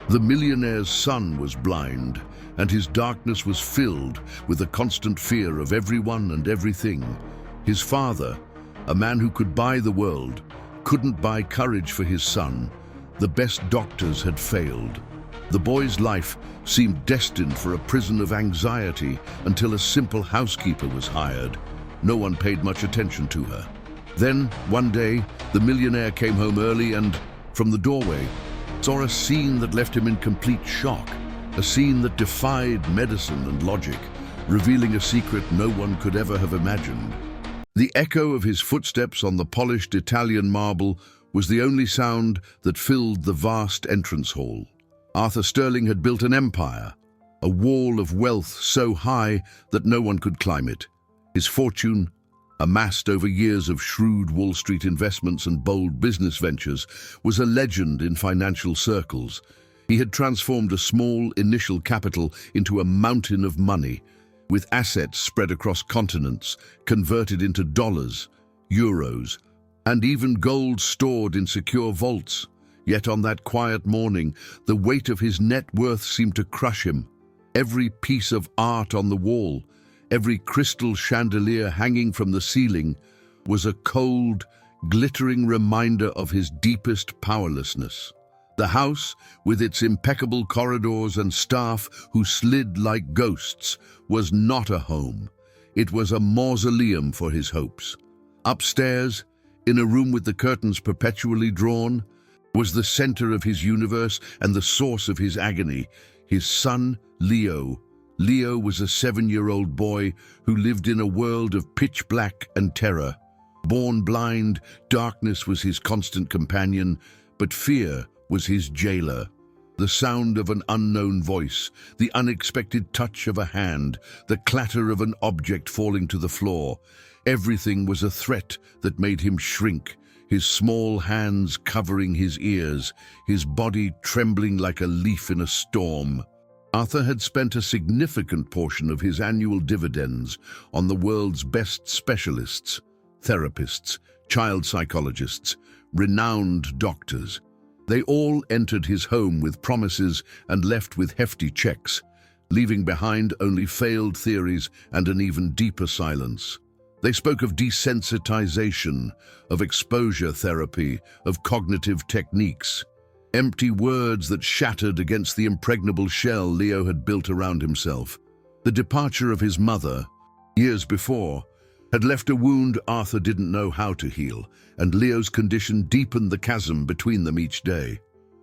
The millionaire's son was blind, and his darkness was filled with a constant fear of everyone and everything. His father, a man who could buy the world, couldn't buy courage for his son. The best doctors had failed. The boy's life seemed destined for a prison of anxiety until a simple housekeeper was hired. No one paid much attention to her. Then, one day, the millionaire came home early and, from the doorway, saw a scene that left him in complete shock. A scene that defied medicine and logic, revealing a secret no one could ever have imagined. The echo of his footsteps on the polished Italian marble was the only sound that filled the vast entrance hall. Arthur Sterling had built an empire, a wall of wealth so high that no one could climb it. His fortune, amassed over years of shrewd Wall Street investments and bold business ventures, was a legend in financial circles. He had transformed a small initial capital into a mountain of money, with assets spread across continents, converted into dollars, euros, and even gold stored in secure vaults. Yet on that quiet morning, the weight of his net worth seemed to crush him. Every piece of art on the wall, every crystal chandelier hanging from the ceiling, was a cold, glittering reminder of his deepest powerlessness. The house, with its impeccable corridors and staff who slid like ghosts, was not a home. It was a mausoleum for his hopes. Upstairs, in a room with the curtains perpetually drawn, was the center of his universe and the source of his agony, his son, Leo. Leo was a 7-year-old boy who lived in a world of pitch black and terror. Born blind, darkness was his constant companion, but fear was his jailer. The sound of an unknown voice, the unexpected touch of a hand, the clatter of an object falling to the floor. Everything was a threat that made him shrink, his small hands covering his ears, his body trembling like a leaf in a storm. Arthur had spent a significant portion of his annual dividends on the world's best specialists, therapists, child psychologists, renowned doctors. They all entered his home with promises and left with hefty checks, leaving behind only failed theories and an even deeper silence. They spoke of desensitization, of exposure therapy, of cognitive techniques. Empty words that shattered against the impregnable shell Leo had built around himself. The departure of his mother, years before, had left a wound Arthur didn't know how to heal, and Leo's condition deepened the chasm between them each day.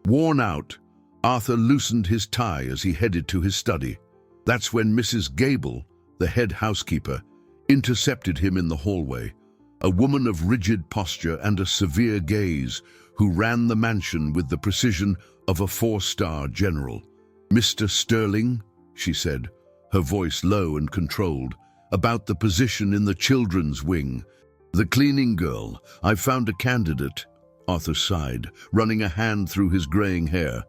Worn out, Arthur loosened his tie as he headed to his study. That's when Mrs. Gable, the head housekeeper, intercepted him in the hallway, a woman of rigid posture and a severe gaze who ran the mansion with the precision of a 4-star general. "Mr. Sterling," she said, her voice low and controlled, "about the position in the children's wing." "The cleaning girl. I've found a candidate," Arthur sighed, running a hand through his graying hair.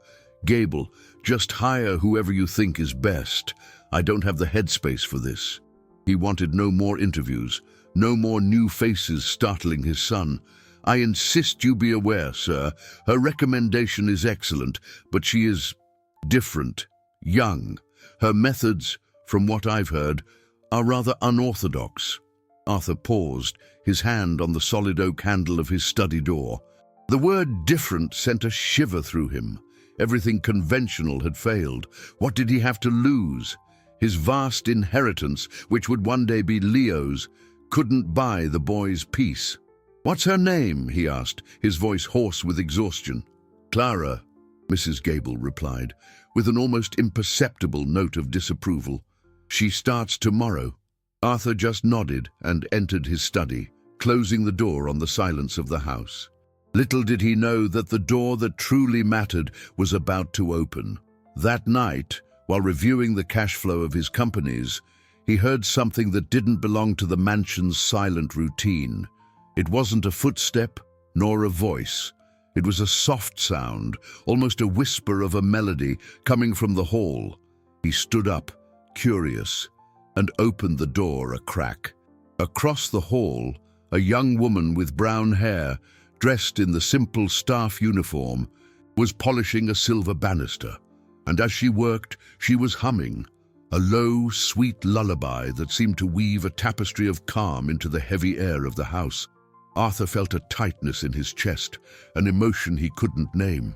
"Gable, just hire whoever you think is best. I don't have the headspace for this." He wanted no more interviews, no more new faces startling his son. "I insist you be aware, sir. Her recommendation is excellent, but she is different, young. Her methods, from what I've heard, are rather unorthodox." Arthur paused, his hand on the solid oak handle of his study door. The word different sent a shiver through him. Everything conventional had failed. What did he have to lose? His vast inheritance, which would one day be Leo's, couldn't buy the boy's peace. "What's her name?" he asked, his voice hoarse with exhaustion. "Clara," Mrs. Gable replied, with an almost imperceptible note of disapproval. "She starts tomorrow." Arthur just nodded and entered his study, closing the door on the silence of the house. Little did he know that the door that truly mattered was about to open. That night, while reviewing the cash flow of his companies, he heard something that didn't belong to the mansion's silent routine. It wasn't a footstep, nor a voice. It was a soft sound, almost a whisper of a melody, coming from the hall. He stood up, curious, and opened the door a crack. Across the hall, a young woman with brown hair, dressed in the simple staff uniform, was polishing a silver banister. and as she worked, she was humming, a low, sweet lullaby that seemed to weave a tapestry of calm into the heavy air of the house. Arthur felt a tightness in his chest, an emotion he couldn't name.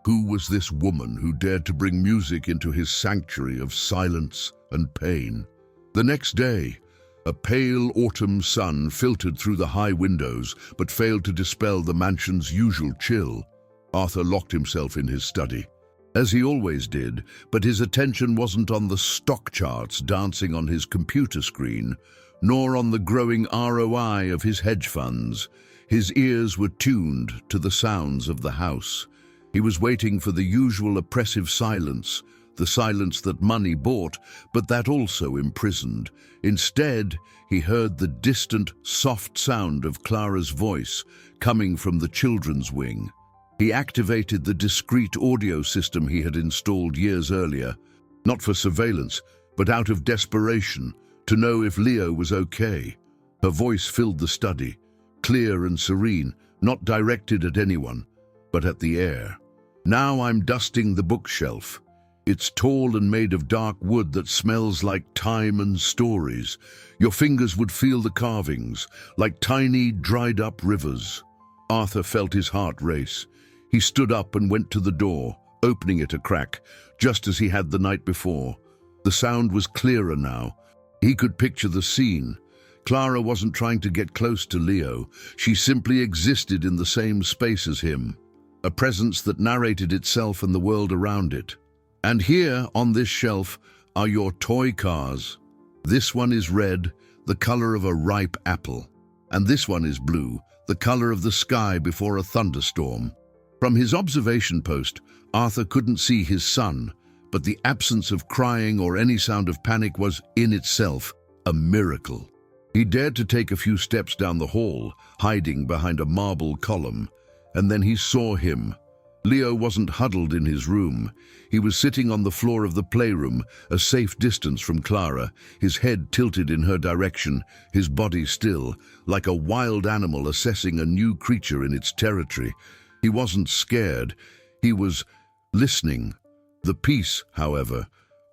Who was this woman who dared to bring music into his sanctuary of silence and pain? The next day, a pale autumn sun filtered through the high windows but failed to dispel the mansion's usual chill. Arthur locked himself in his study, as he always did, but his attention wasn't on the stock charts dancing on his computer screen, nor on the growing ROI of his hedge funds. His ears were tuned to the sounds of the house. He was waiting for the usual oppressive silence, the silence that money bought, but that also imprisoned. Instead, he heard the distant, soft sound of Clara's voice coming from the children's wing. He activated the discreet audio system he had installed years earlier, not for surveillance, but out of desperation, to know if Leo was okay. Her voice filled the study, clear and serene, not directed at anyone, but at the air. Now I'm dusting the bookshelf. It's tall and made of dark wood that smells like time and stories. Your fingers would feel the carvings, like tiny, dried-up rivers. Arthur felt his heart race. He stood up and went to the door, opening it a crack, just as he had the night before. The sound was clearer now. He could picture the scene. Clara wasn't trying to get close to Leo. She simply existed in the same space as him, a presence that narrated itself and the world around it. And here, on this shelf, are your toy cars. This one is red, the color of a ripe apple. And this one is blue, the color of the sky before a thunderstorm. From his observation post, Arthur couldn't see his son, but the absence of crying or any sound of panic was, in itself, a miracle. He dared to take a few steps down the hall, hiding behind a marble column, and then he saw him. Leo wasn't huddled in his room. He was sitting on the floor of the playroom, a safe distance from Clara, his head tilted in her direction, his body still, like a wild animal assessing a new creature in its territory. He wasn't scared. He was listening. The peace, however,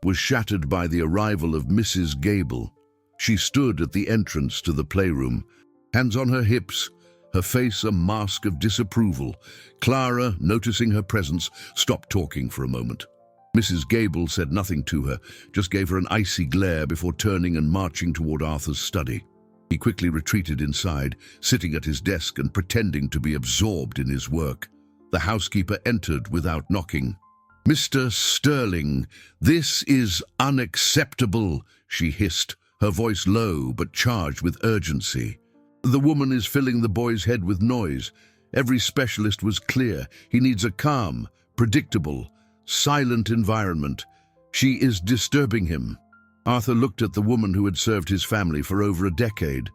was shattered by the arrival of Mrs. Gable. She stood at the entrance to the playroom, hands on her hips, her face a mask of disapproval. Clara, noticing her presence, stopped talking for a moment. Mrs. Gable said nothing to her, just gave her an icy glare before turning and marching toward Arthur's study. He quickly retreated inside, sitting at his desk and pretending to be absorbed in his work. The housekeeper entered without knocking. "Mr. Sterling, this is unacceptable," she hissed, her voice low but charged with urgency. "The woman is filling the boy's head with noise. Every specialist was clear. He needs a calm, predictable, silent environment. She is disturbing him." Arthur looked at the woman who had served his family for over a decade.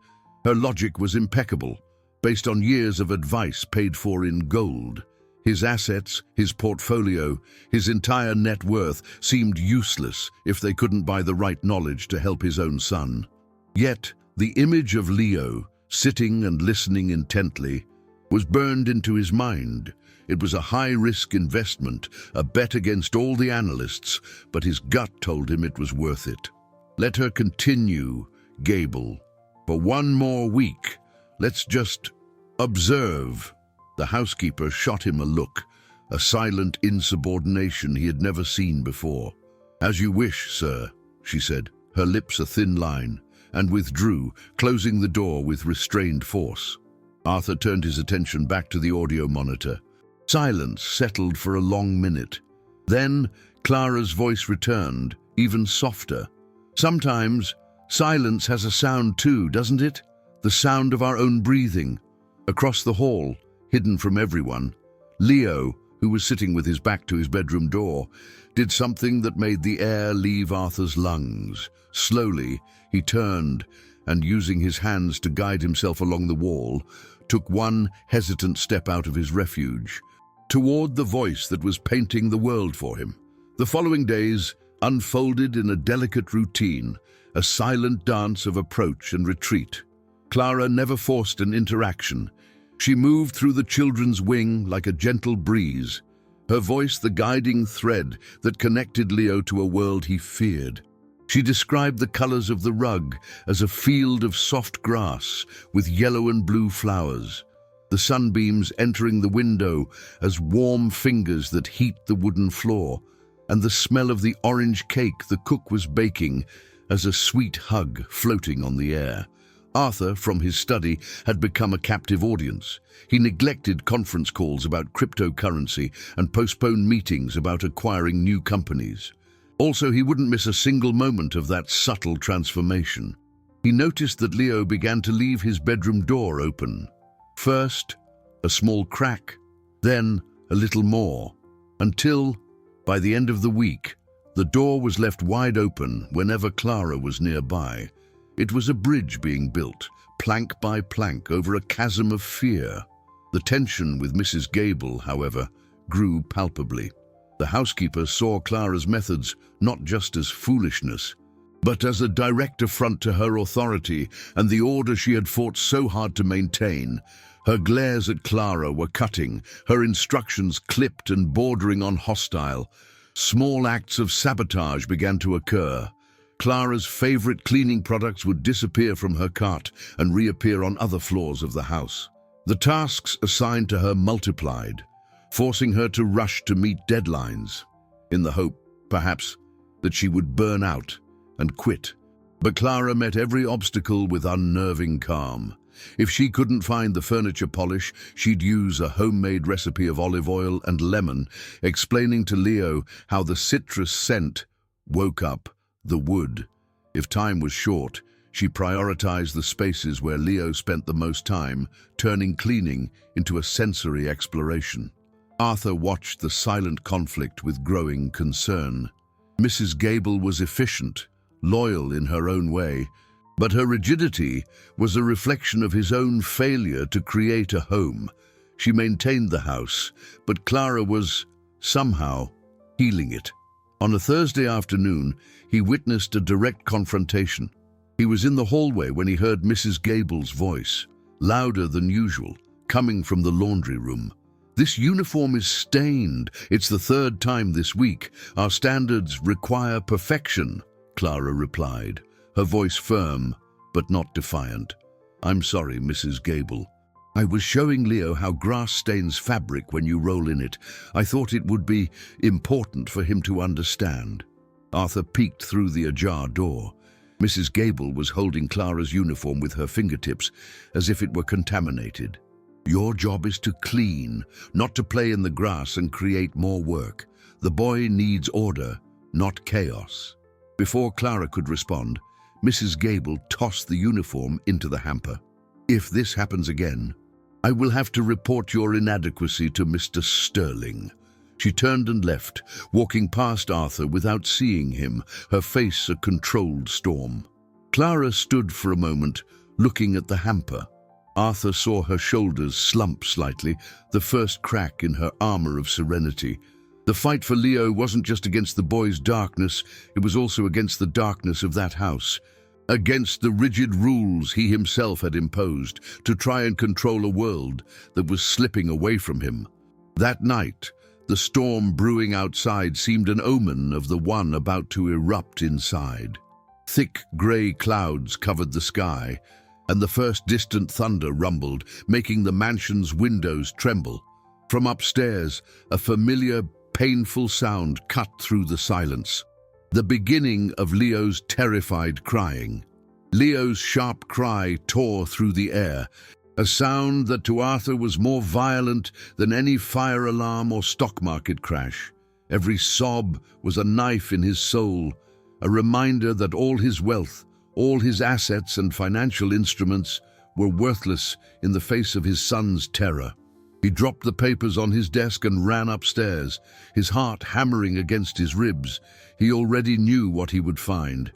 Her logic was impeccable, based on years of advice paid for in gold. His assets, his portfolio, his entire net worth seemed useless if they couldn't buy the right knowledge to help his own son. Yet, the image of Leo, sitting and listening intently, was burned into his mind. It was a high-risk investment, a bet against all the analysts, but his gut told him it was worth it. "Let her continue, Gable. For one more week. Let's just observe." The housekeeper shot him a look, a silent insubordination he had never seen before. "As you wish, sir," she said, her lips a thin line, and withdrew, closing the door with restrained force. Arthur turned his attention back to the audio monitor. Silence settled for a long minute. Then Clara's voice returned, even softer. "Sometimes silence has a sound too, doesn't it? The sound of our own breathing." Across the hall, hidden from everyone, Leo, who was sitting with his back to his bedroom door, did something that made the air leave Arthur's lungs. Slowly, he turned and, using his hands to guide himself along the wall, took one hesitant step out of his refuge, toward the voice that was painting the world for him. The following days unfolded in a delicate routine, a silent dance of approach and retreat. Clara never forced an interaction. She moved through the children's wing like a gentle breeze, her voice the guiding thread that connected Leo to a world he feared. She described the colors of the rug as a field of soft grass with yellow and blue flowers, the sunbeams entering the window as warm fingers that heat the wooden floor, and the smell of the orange cake the cook was baking as a sweet hug floating on the air. Arthur, from his study, had become a captive audience. He neglected conference calls about cryptocurrency and postponed meetings about acquiring new companies. Also, he wouldn't miss a single moment of that subtle transformation. He noticed that Leo began to leave his bedroom door open. First, a small crack, then a little more, until, by the end of the week, the door was left wide open whenever Clara was nearby. It was a bridge being built, plank by plank, over a chasm of fear. The tension with Mrs. Gable, however, grew palpably. The housekeeper saw Clara's methods not just as foolishness, but as a direct affront to her authority and the order she had fought so hard to maintain. Her glares at Clara were cutting, her instructions clipped and bordering on hostile. Small acts of sabotage began to occur. Clara's favorite cleaning products would disappear from her cart and reappear on other floors of the house. The tasks assigned to her multiplied, forcing her to rush to meet deadlines, in the hope, perhaps, that she would burn out and quit. But Clara met every obstacle with unnerving calm. If she couldn't find the furniture polish, she'd use a homemade recipe of olive oil and lemon, explaining to Leo how the citrus scent woke up the wood. If time was short, she prioritized the spaces where Leo spent the most time, turning cleaning into a sensory exploration. Arthur watched the silent conflict with growing concern. Mrs. Gable was efficient, loyal in her own way, but her rigidity was a reflection of his own failure to create a home. She maintained the house, but Clara was, somehow, healing it. On a Thursday afternoon, he witnessed a direct confrontation. He was in the hallway when he heard Mrs. Gable's voice, louder than usual, coming from the laundry room. "This uniform is stained. It's the third time this week. Our standards require perfection," Clara replied, her voice firm but not defiant. "I'm sorry, Mrs. Gable. I was showing Leo how grass stains fabric when you roll in it. I thought it would be important for him to understand." Arthur peeked through the ajar door. Mrs. Gable was holding Clara's uniform with her fingertips as if it were contaminated. "Your job is to clean, not to play in the grass and create more work. The boy needs order, not chaos." Before Clara could respond, Mrs. Gable tossed the uniform into the hamper. "If this happens again, I will have to report your inadequacy to Mr. Sterling." She turned and left, walking past Arthur without seeing him, her face a controlled storm. Clara stood for a moment, looking at the hamper. Arthur saw her shoulders slump slightly, the first crack in her armor of serenity. The fight for Leo wasn't just against the boy's darkness, it was also against the darkness of that house, against the rigid rules he himself had imposed to try and control a world that was slipping away from him. That night, the storm brewing outside seemed an omen of the one about to erupt inside. Thick grey clouds covered the sky, and the first distant thunder rumbled, making the mansion's windows tremble. From upstairs, a familiar, painful sound cut through the silence. The beginning of Leo's terrified crying. Leo's sharp cry tore through the air, a sound that to Arthur was more violent than any fire alarm or stock market crash. Every sob was a knife in his soul, a reminder that all his wealth, all his assets and financial instruments were worthless in the face of his son's terror. He dropped the papers on his desk and ran upstairs, his heart hammering against his ribs. He already knew what he would find.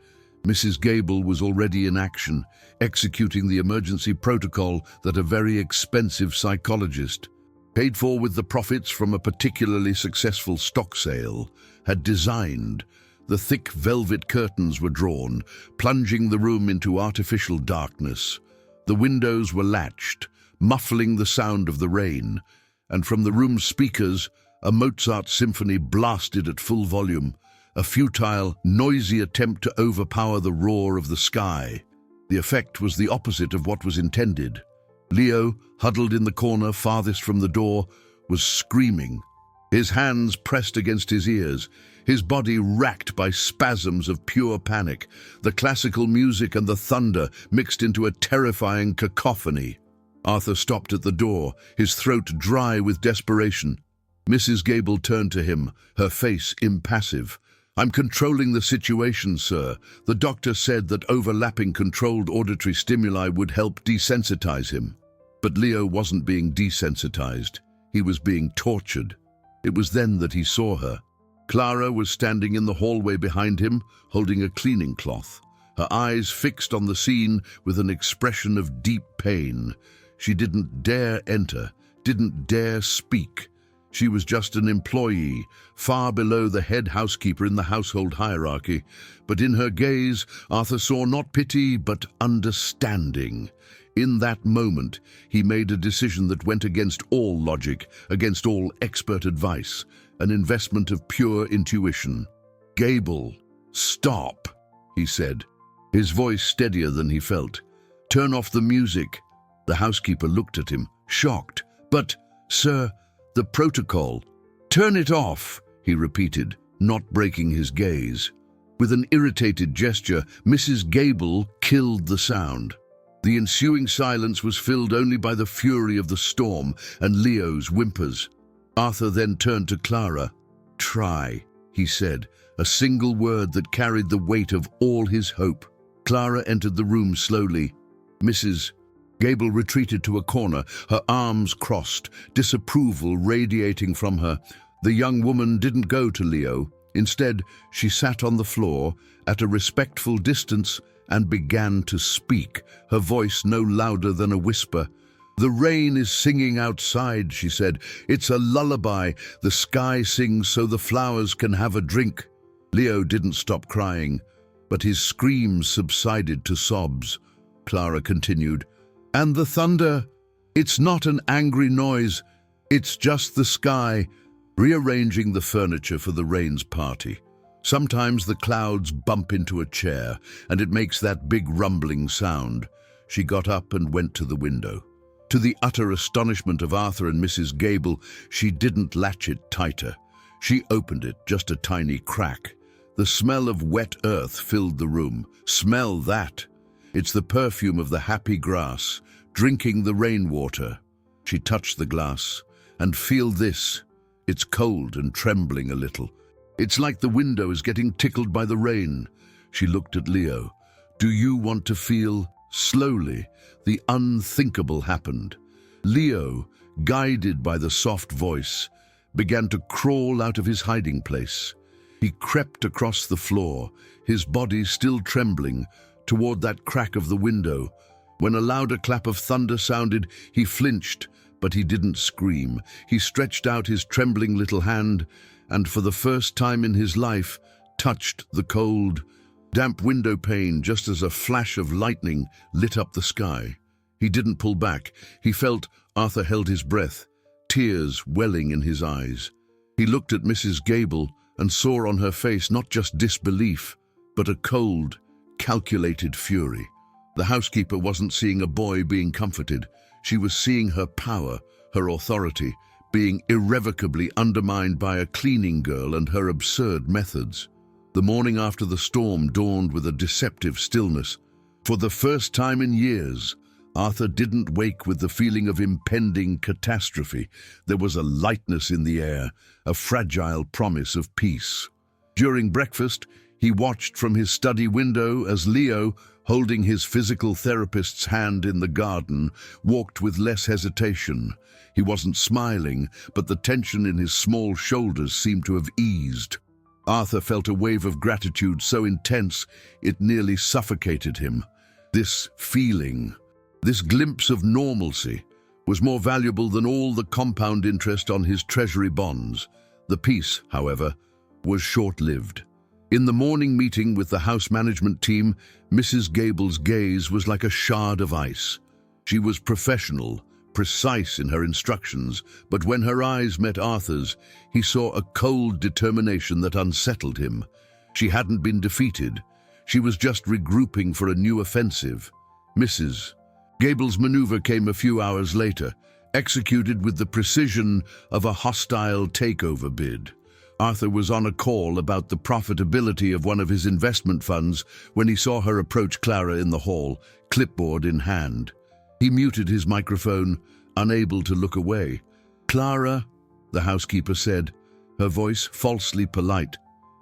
Mrs. Gable was already in action, executing the emergency protocol that a very expensive psychologist, paid for with the profits from a particularly successful stock sale, had designed. The thick velvet curtains were drawn, plunging the room into artificial darkness. The windows were latched, muffling the sound of the rain, and from the room's speakers, A Mozart symphony blasted at full volume, a futile, noisy attempt to overpower the roar of the sky. The effect was the opposite of what was intended. Leo, huddled in the corner farthest from the door, was screaming. His hands pressed against his ears, his body racked by spasms of pure panic. The classical music and the thunder mixed into a terrifying cacophony. Arthur stopped at the door, his throat dry with desperation. Mrs. Gable turned to him, her face impassive. "I'm controlling the situation, sir. The doctor said that overlapping controlled auditory stimuli would help desensitize him." But Leo wasn't being desensitized. He was being tortured. It was then that he saw her. Clara was standing in the hallway behind him, holding a cleaning cloth, her eyes fixed on the scene with an expression of deep pain. She didn't dare enter, didn't dare speak. She was just an employee, far below the head housekeeper in the household hierarchy. But in her gaze, Arthur saw not pity, but understanding. In that moment, he made a decision that went against all logic, against all expert advice, an investment of pure intuition. "Gable, stop," he said, his voice steadier than he felt. "Turn off the music." The housekeeper looked at him, shocked. "But, sir, the protocol." "Turn it off," he repeated, not breaking his gaze. With an irritated gesture, Mrs. Gable killed the sound. The ensuing silence was filled only by the fury of the storm and Leo's whimpers. Arthur then turned to Clara. "Try," he said, a single word that carried the weight of all his hope. Clara entered the room slowly. Mrs. Gable retreated to a corner, her arms crossed, disapproval radiating from her. The young woman didn't go to Leo. Instead, she sat on the floor at a respectful distance and began to speak, her voice no louder than a whisper. "The rain is singing outside," she said. "It's a lullaby. The sky sings so the flowers can have a drink." Leo didn't stop crying, but his screams subsided to sobs. Clara continued, "And the thunder, it's not an angry noise, it's just the sky, rearranging the furniture for the rain's party. Sometimes the clouds bump into a chair, and it makes that big rumbling sound." She got up and went to the window. To the utter astonishment of Arthur and Mrs. Gable, she didn't latch it tighter. She opened it, just a tiny crack. The smell of wet earth filled the room. Smell that! It's the perfume of the happy grass, drinking the rainwater. She touched the glass. "And feel this. It's cold and trembling a little. It's like the window is getting tickled by the rain." She looked at Leo. "Do you want to feel?" Slowly, the unthinkable happened. Leo, guided by the soft voice, began to crawl out of his hiding place. He crept across the floor, his body still trembling, toward that crack of the window. When a louder clap of thunder sounded, he flinched, but he didn't scream. He stretched out his trembling little hand and, for the first time in his life, touched the cold, damp window pane just as a flash of lightning lit up the sky. He didn't pull back. He felt Arthur held his breath, tears welling in his eyes. He looked at Mrs. Gable and saw on her face not just disbelief, but a cold, calculated fury. The housekeeper wasn't seeing a boy being comforted. She was seeing her power, her authority, being irrevocably undermined by a cleaning girl and her absurd methods. The morning after the storm dawned with a deceptive stillness. For the first time in years, Arthur didn't wake with the feeling of impending catastrophe. There was a lightness in the air, a fragile promise of peace. During breakfast, he watched from his study window as Leo, holding his physical therapist's hand in the garden, walked with less hesitation. He wasn't smiling, but the tension in his small shoulders seemed to have eased. Arthur felt a wave of gratitude so intense it nearly suffocated him. This feeling, this glimpse of normalcy, was more valuable than all the compound interest on his treasury bonds. The peace, however, was short-lived. In the morning meeting with the house management team, Mrs. Gable's gaze was like a shard of ice. She was professional, precise in her instructions, but when her eyes met Arthur's, he saw a cold determination that unsettled him. She hadn't been defeated. She was just regrouping for a new offensive. Mrs. Gable's maneuver came a few hours later, executed with the precision of a hostile takeover bid. Arthur was on a call about the profitability of one of his investment funds when he saw her approach Clara in the hall, clipboard in hand. He muted his microphone, unable to look away. "Clara," the housekeeper said, her voice falsely polite.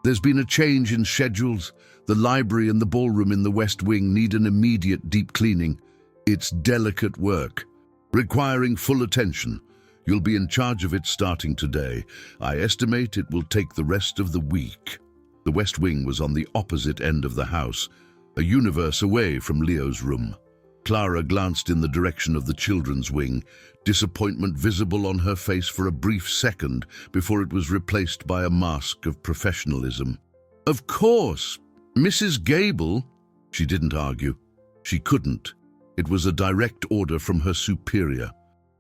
"There's been a change in schedules. The library and the ballroom in the West Wing need an immediate deep cleaning. It's delicate work, requiring full attention. You'll be in charge of it starting today. I estimate it will take the rest of the week." The West Wing was on the opposite end of the house, a universe away from Leo's room. Clara glanced in the direction of the children's wing, disappointment visible on her face for a brief second before it was replaced by a mask of professionalism. "Of course, Mrs. Gable." She didn't argue. She couldn't. It was a direct order from her superior.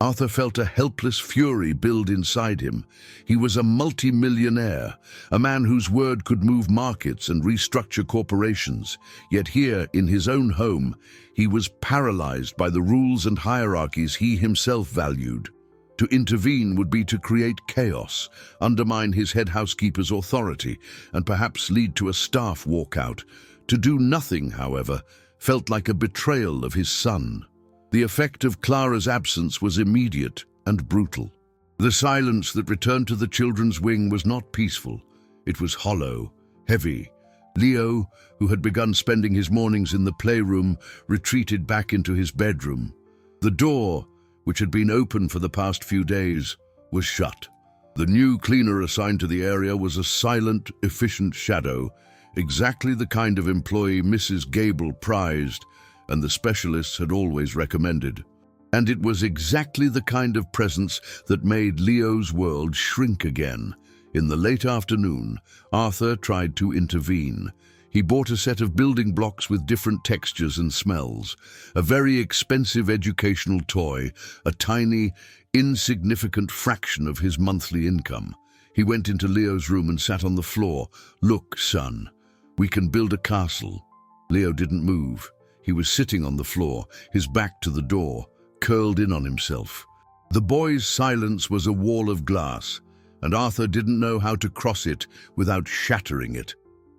Arthur felt a helpless fury build inside him. He was a multi-millionaire, a man whose word could move markets and restructure corporations. Yet here, in his own home, he was paralyzed by the rules and hierarchies he himself valued. To intervene would be to create chaos, undermine his head housekeeper's authority, and perhaps lead to a staff walkout. To do nothing, however, felt like a betrayal of his son. The effect of Clara's absence was immediate and brutal. The silence that returned to the children's wing was not peaceful. It was hollow, heavy. Leo, who had begun spending his mornings in the playroom, retreated back into his bedroom. The door, which had been open for the past few days, was shut. The new cleaner assigned to the area was a silent, efficient shadow, exactly the kind of employee Mrs. Gable prized and the specialists had always recommended. And it was exactly the kind of presence that made Leo's world shrink again. In the late afternoon, Arthur tried to intervene. He bought a set of building blocks with different textures and smells, a very expensive educational toy, a tiny, insignificant fraction of his monthly income. He went into Leo's room and sat on the floor. "Look, son, we can build a castle." Leo didn't move. He was sitting on the floor, his back to the door, curled in on himself. The boy's silence was a wall of glass, and Arthur didn't know how to cross it without shattering it.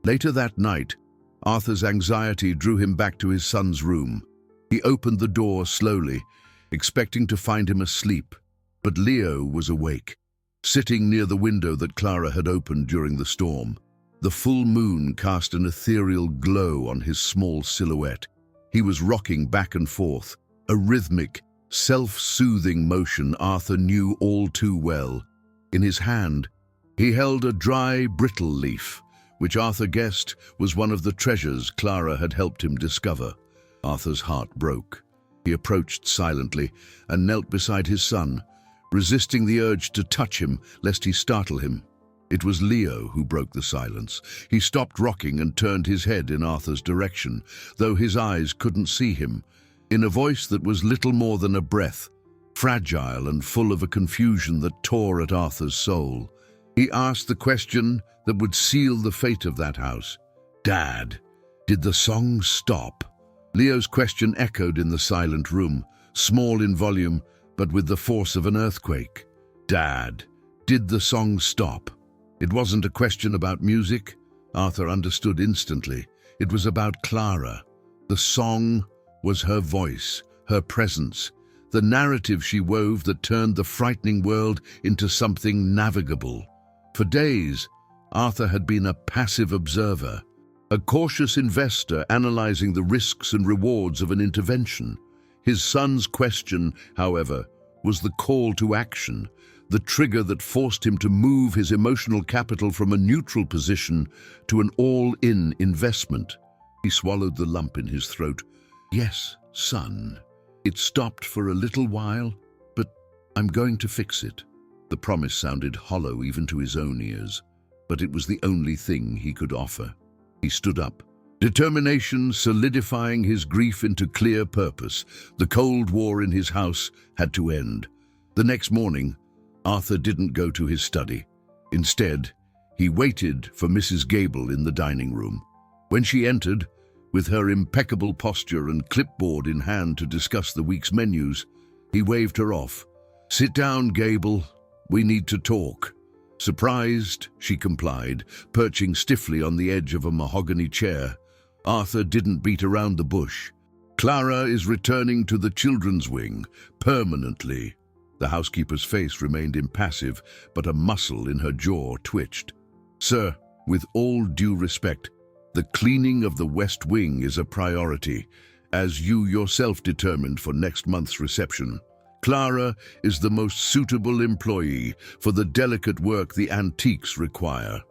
Later that night, Arthur's anxiety drew him back to his son's room. He opened the door slowly, expecting to find him asleep, but Leo was awake, sitting near the window that Clara had opened during the storm. The full moon cast an ethereal glow on his small silhouette. He was rocking back and forth, a rhythmic, self-soothing motion Arthur knew all too well. In his hand, he held a dry, brittle leaf, which Arthur guessed was one of the treasures Clara had helped him discover. Arthur's heart broke. He approached silently and knelt beside his son, resisting the urge to touch him lest he startle him. It was Leo who broke the silence. He stopped rocking and turned his head in Arthur's direction, though his eyes couldn't see him. In a voice that was little more than a breath, fragile and full of a confusion that tore at Arthur's soul, he asked the question that would seal the fate of that house. "Dad, did the song stop?" Leo's question echoed in the silent room, small in volume, but with the force of an earthquake. "Dad, did the song stop?" It wasn't a question about music, Arthur understood instantly. It was about Clara. The song was her voice, her presence, the narrative she wove that turned the frightening world into something navigable. For days, Arthur had been a passive observer, a cautious investor analyzing the risks and rewards of an intervention. His son's question, however, was the call to action, the trigger that forced him to move his emotional capital from a neutral position to an all-in investment. He swallowed the lump in his throat. "Yes, son. It stopped for a little while, but I'm going to fix it." The promise sounded hollow even to his own ears, but it was the only thing he could offer. He stood up, Determination solidifying his grief into clear purpose. The Cold War in his house had to end. The next morning, Arthur didn't go to his study. Instead, he waited for Mrs. Gable in the dining room. When she entered, with her impeccable posture and clipboard in hand to discuss the week's menus, he waved her off. "Sit down, Gable. We need to talk." Surprised, she complied, perching stiffly on the edge of a mahogany chair. Arthur didn't beat around the bush. "Clara is returning to the children's wing, permanently." The housekeeper's face remained impassive, but a muscle in her jaw twitched. "Sir, with all due respect, the cleaning of the West Wing is a priority, as you yourself determined for next month's reception. Clara is the most suitable employee for the delicate work the antiques require."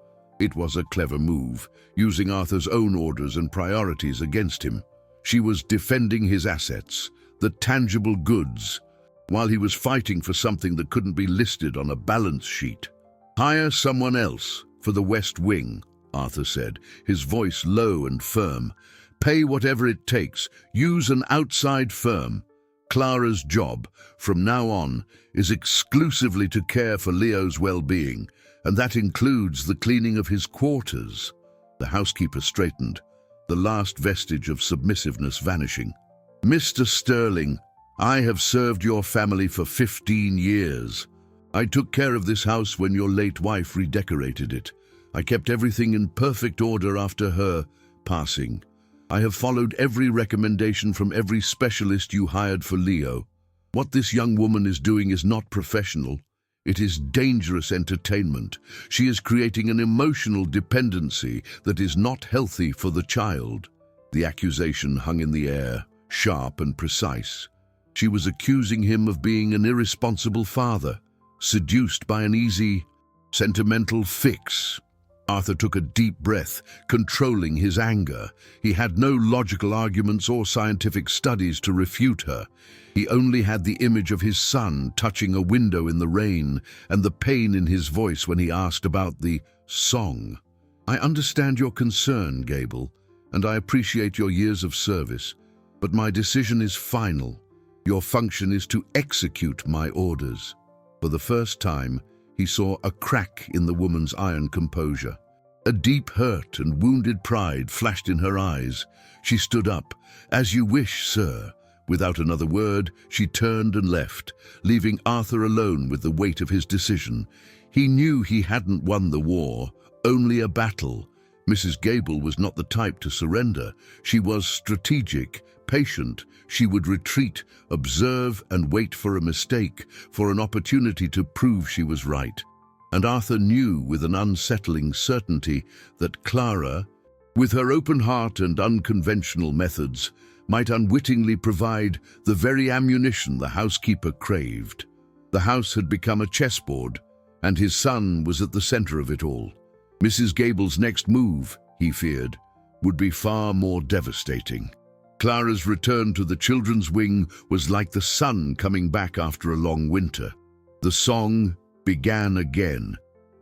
It was a clever move, using Arthur's own orders and priorities against him. She was defending his assets, the tangible goods, while he was fighting for something that couldn't be listed on a balance sheet. "Hire someone else for the West Wing," Arthur said, his voice low and firm. "Pay whatever it takes. Use an outside firm. Clara's job, from now on, is exclusively to care for Leo's well-being, and that includes the cleaning of his quarters." The housekeeper straightened, the last vestige of submissiveness vanishing. "Mr. Sterling, I have served your family for 15 years. I took care of this house when your late wife redecorated it. I kept everything in perfect order after her passing. I have followed every recommendation from every specialist you hired for Leo. What this young woman is doing is not professional. It is dangerous entertainment. She is creating an emotional dependency that is not healthy for the child." The accusation hung in the air, sharp and precise. She was accusing him of being an irresponsible father, seduced by an easy, sentimental fix. Arthur took a deep breath, controlling his anger. He had no logical arguments or scientific studies to refute her. He only had the image of his son touching a window in the rain and the pain in his voice when he asked about the song. "I understand your concern, Gable, and I appreciate your years of service, but my decision is final. Your function is to execute my orders." For the first time, he saw a crack in the woman's iron composure. A deep hurt and wounded pride flashed in her eyes. She stood up. "As you wish, sir." Without another word, she turned and left, leaving Arthur alone with the weight of his decision. He knew he hadn't won the war, only a battle. Mrs. Gable was not the type to surrender. She was strategic, patient. She would retreat, observe, and wait for a mistake, for an opportunity to prove she was right. And Arthur knew with an unsettling certainty that Clara, with her open heart and unconventional methods, might unwittingly provide the very ammunition the housekeeper craved. The house had become a chessboard, and his son was at the center of it all. Mrs. Gable's next move, he feared, would be far more devastating. Clara's return to the children's wing was like the sun coming back after a long winter. The song began again,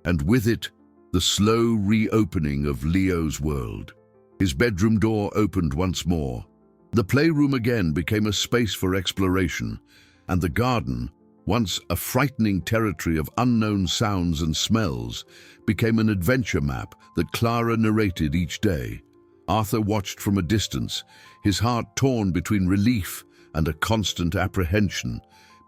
and with it, the slow reopening of Leo's world. His bedroom door opened once more. The playroom again became a space for exploration, and the garden, once a frightening territory of unknown sounds and smells, became an adventure map that Clara narrated each day. Arthur watched from a distance, his heart torn between relief and a constant apprehension.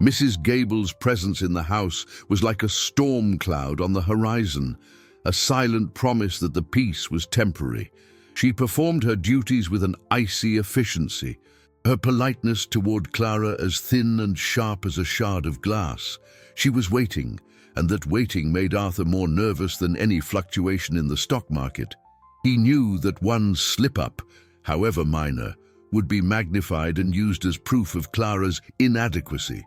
Mrs. Gable's presence in the house was like a storm cloud on the horizon, a silent promise that the peace was temporary. She performed her duties with an icy efficiency, her politeness toward Clara as thin and sharp as a shard of glass. She was waiting, and that waiting made Arthur more nervous than any fluctuation in the stock market. He knew that one slip-up, however minor, would be magnified and used as proof of Clara's inadequacy.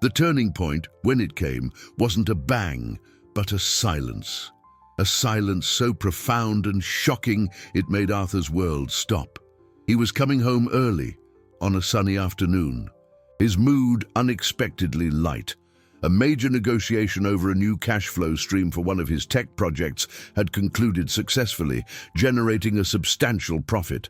The turning point, when it came, wasn't a bang, but a silence. A silence so profound and shocking it made Arthur's world stop. He was coming home early, on a sunny afternoon, his mood unexpectedly light. A major negotiation over a new cash flow stream for one of his tech projects had concluded successfully, generating a substantial profit.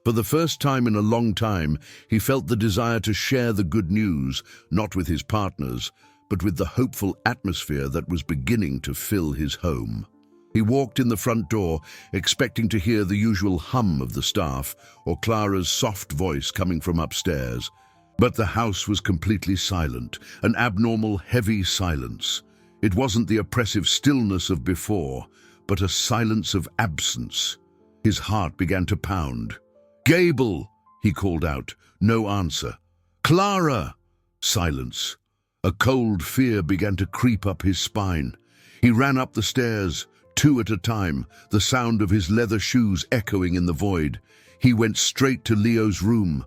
For the first time in a long time, he felt the desire to share the good news, not with his partners, but with the hopeful atmosphere that was beginning to fill his home. He walked in the front door, expecting to hear the usual hum of the staff or Clara's soft voice coming from upstairs. But the house was completely silent, an abnormal, heavy silence. It wasn't the oppressive stillness of before, but a silence of absence. His heart began to pound. "Gable!" he called out. No answer. "Clara!" Silence. A cold fear began to creep up his spine. He ran up the stairs, 2 at a time, the sound of his leather shoes echoing in the void. He went straight to Leo's room.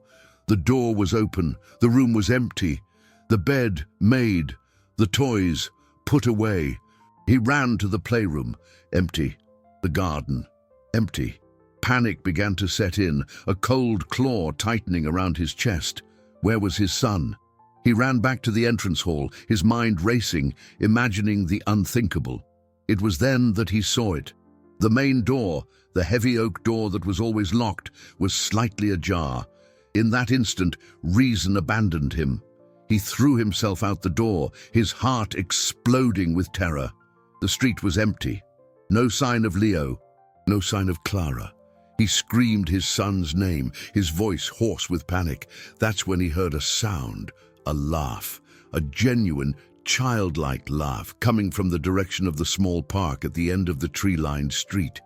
The door was open. The room was empty. The bed made. The toys put away. He ran to the playroom. Empty. The garden. Empty. Panic began to set in, a cold claw tightening around his chest. Where was his son? He ran back to the entrance hall, his mind racing, imagining the unthinkable. It was then that he saw it. The main door, the heavy oak door that was always locked, was slightly ajar. In that instant, reason abandoned him. He threw himself out the door, his heart exploding with terror. The street was empty. No sign of Leo, no sign of Clara. He screamed his son's name, his voice hoarse with panic. That's when he heard a sound, a laugh, a genuine, childlike laugh coming from the direction of the small park at the end of the tree-lined street.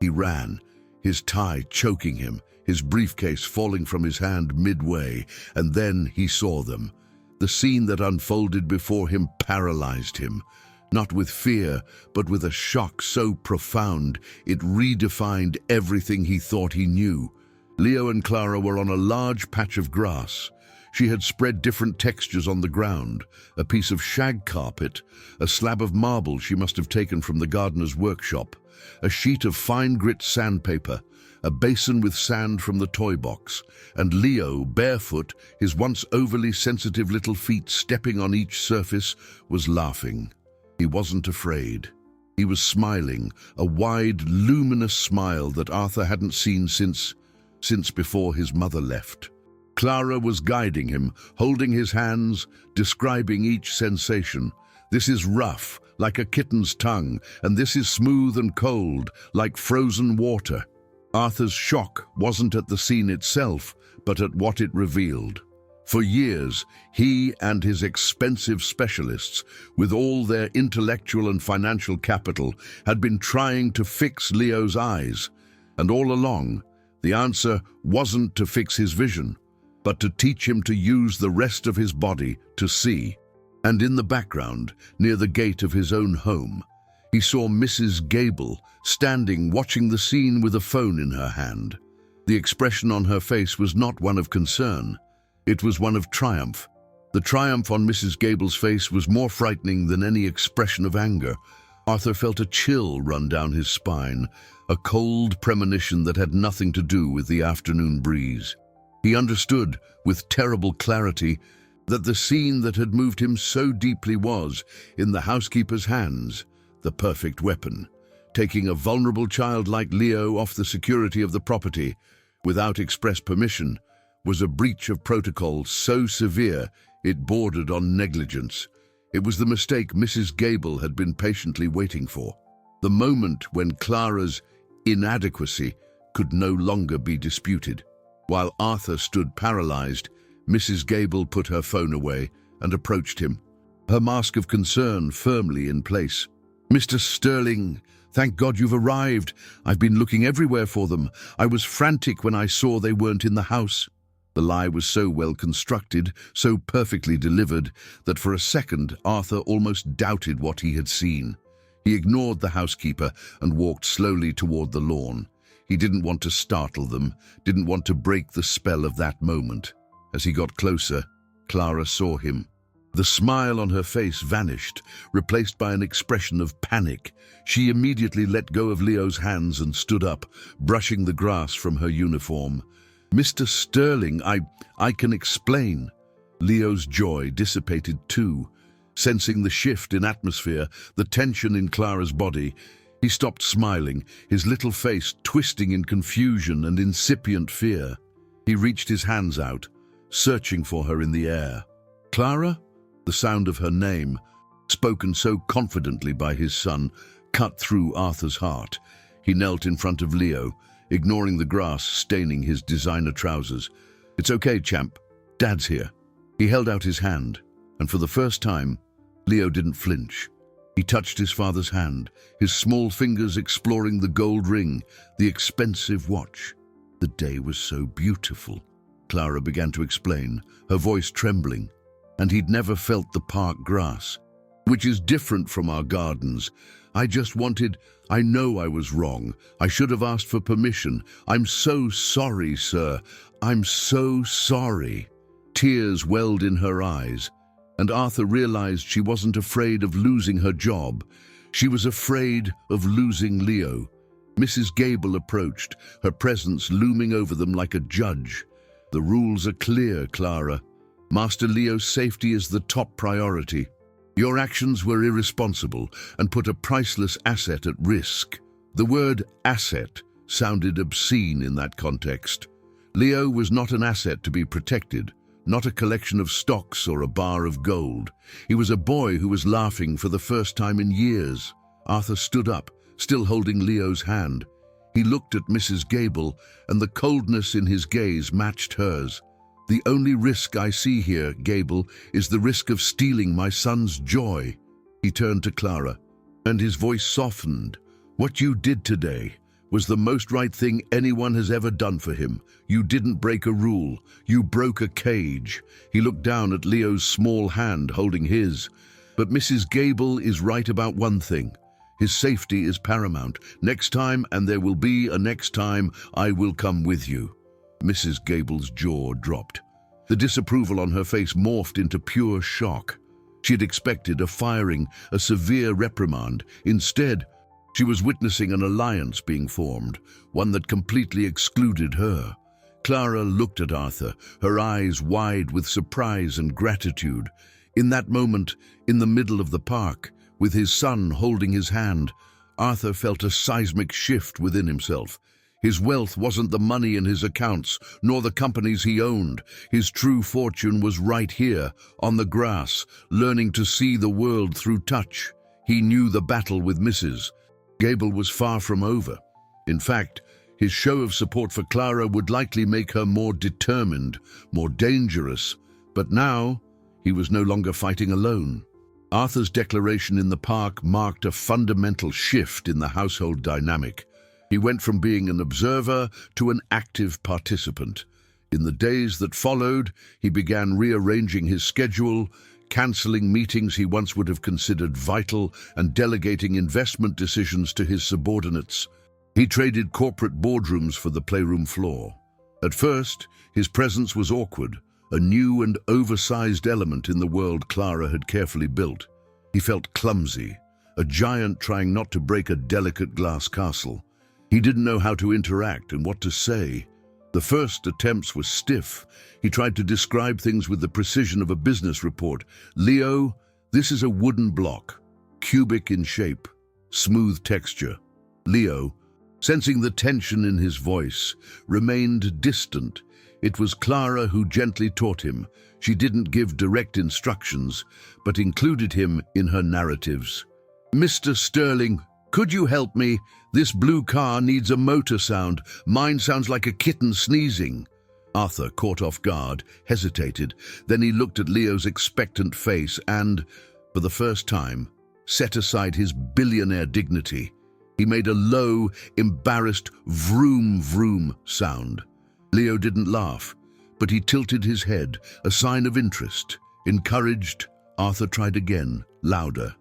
He ran, his tie choking him, his briefcase falling from his hand midway, and then he saw them. The scene that unfolded before him paralyzed him. Not with fear, but with a shock so profound it redefined everything he thought he knew. Leo and Clara were on a large patch of grass. She had spread different textures on the ground, a piece of shag carpet, a slab of marble she must have taken from the gardener's workshop, a sheet of fine grit sandpaper, a basin with sand from the toy box, and Leo, barefoot, his once overly sensitive little feet stepping on each surface, was laughing. He wasn't afraid. He was smiling, a wide, luminous smile that Arthur hadn't seen since before his mother left. Clara was guiding him, holding his hands, describing each sensation. This is rough, like a kitten's tongue, and this is smooth and cold, like frozen water. Arthur's shock wasn't at the scene itself, but at what it revealed. For years, he and his expensive specialists, with all their intellectual and financial capital, had been trying to fix Leo's eyes. And all along, the answer wasn't to fix his vision, but to teach him to use the rest of his body to see. And in the background, near the gate of his own home, he saw Mrs. Gable standing watching the scene with a phone in her hand. The expression on her face was not one of concern. It was one of triumph. The triumph on Mrs. Gable's face was more frightening than any expression of anger. Arthur felt a chill run down his spine, a cold premonition that had nothing to do with the afternoon breeze. He understood, with terrible clarity, that the scene that had moved him so deeply was, in the housekeeper's hands, the perfect weapon. Taking a vulnerable child like Leo off the security of the property, without express permission, was a breach of protocol so severe it bordered on negligence. It was the mistake Mrs. Gable had been patiently waiting for. The moment when Clara's inadequacy could no longer be disputed. While Arthur stood paralyzed, Mrs. Gable put her phone away and approached him, her mask of concern firmly in place. "Mr. Sterling, thank God you've arrived. I've been looking everywhere for them. I was frantic when I saw they weren't in the house." The lie was so well constructed, so perfectly delivered, that for a second Arthur almost doubted what he had seen. He ignored the housekeeper and walked slowly toward the lawn. He didn't want to startle them, didn't want to break the spell of that moment. As he got closer, Clara saw him. The smile on her face vanished, replaced by an expression of panic. She immediately let go of Leo's hands and stood up, brushing the grass from her uniform. "Mr. Sterling, I can explain." Leo's joy dissipated too. Sensing the shift in atmosphere, the tension in Clara's body, he stopped smiling, his little face twisting in confusion and incipient fear. He reached his hands out, searching for her in the air. Clara? The sound of her name, spoken so confidently by his son, cut through Arthur's heart. He knelt in front of Leo, ignoring the grass staining his designer trousers. "It's okay, champ. Dad's here." He held out his hand, and for the first time, Leo didn't flinch. He touched his father's hand, his small fingers exploring the gold ring, the expensive watch. The day was so beautiful, Clara began to explain, her voice trembling. And he'd never felt the park grass, which is different from our gardens. I know I was wrong. I should have asked for permission. I'm so sorry, sir. I'm so sorry. Tears welled in her eyes, and Arthur realized she wasn't afraid of losing her job. She was afraid of losing Leo. Mrs. Gable approached, her presence looming over them like a judge. "The rules are clear, Clara. Master Leo's safety is the top priority. Your actions were irresponsible and put a priceless asset at risk." The word asset sounded obscene in that context. Leo was not an asset to be protected, not a collection of stocks or a bar of gold. He was a boy who was laughing for the first time in years. Arthur stood up, still holding Leo's hand. He looked at Mrs. Gable, and the coldness in his gaze matched hers. "The only risk I see here, Gable, is the risk of stealing my son's joy." He turned to Clara, and his voice softened. "What you did today was the most right thing anyone has ever done for him. You didn't break a rule. You broke a cage." He looked down at Leo's small hand holding his. "But Mrs. Gable is right about one thing. His safety is paramount. Next time, and there will be a next time, I will come with you." Mrs. Gable's jaw dropped. The disapproval on her face morphed into pure shock. She had expected a firing, a severe reprimand. Instead, she was witnessing an alliance being formed, one that completely excluded her. Clara looked at Arthur, her eyes wide with surprise and gratitude. In that moment, in the middle of the park, with his son holding his hand, Arthur felt a seismic shift within himself. His wealth wasn't the money in his accounts, nor the companies he owned. His true fortune was right here, on the grass, learning to see the world through touch. He knew the battle with Mrs. Gable was far from over. In fact, his show of support for Clara would likely make her more determined, more dangerous. But now, he was no longer fighting alone. Arthur's declaration in the park marked a fundamental shift in the household dynamic. He went from being an observer to an active participant. In the days that followed, he began rearranging his schedule, cancelling meetings he once would have considered vital, and delegating investment decisions to his subordinates. He traded corporate boardrooms for the playroom floor. At first, his presence was awkward, a new and oversized element in the world Clara had carefully built. He felt clumsy, a giant trying not to break a delicate glass castle. He didn't know how to interact and what to say. The first attempts were stiff. He tried to describe things with the precision of a business report. "Leo, this is a wooden block, cubic in shape, smooth texture." Leo, sensing the tension in his voice, remained distant. It was Clara who gently taught him. She didn't give direct instructions, but included him in her narratives. "Mr. Sterling, could you help me? This blue car needs a motor sound. Mine sounds like a kitten sneezing." Arthur, caught off guard, hesitated. Then he looked at Leo's expectant face and, for the first time, set aside his billionaire dignity. He made a low, embarrassed vroom vroom sound. Leo didn't laugh, but he tilted his head, a sign of interest. Encouraged, Arthur tried again, louder.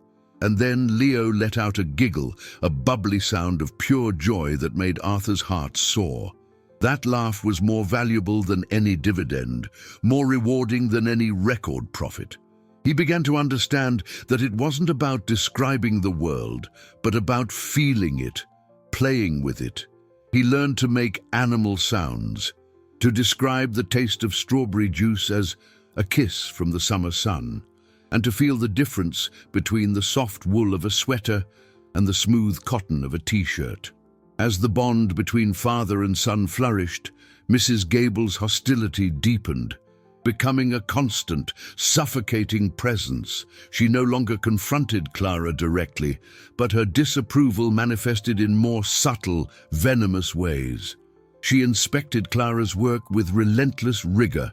And then Leo let out a giggle, a bubbly sound of pure joy that made Arthur's heart soar. That laugh was more valuable than any dividend, more rewarding than any record profit. He began to understand that it wasn't about describing the world, but about feeling it, playing with it. He learned to make animal sounds, to describe the taste of strawberry juice as a kiss from the summer sun, and to feel the difference between the soft wool of a sweater and the smooth cotton of a t-shirt. As the bond between father and son flourished, Mrs. Gable's hostility deepened. Becoming a constant, suffocating presence, she no longer confronted Clara directly, but her disapproval manifested in more subtle, venomous ways. She inspected Clara's work with relentless rigor,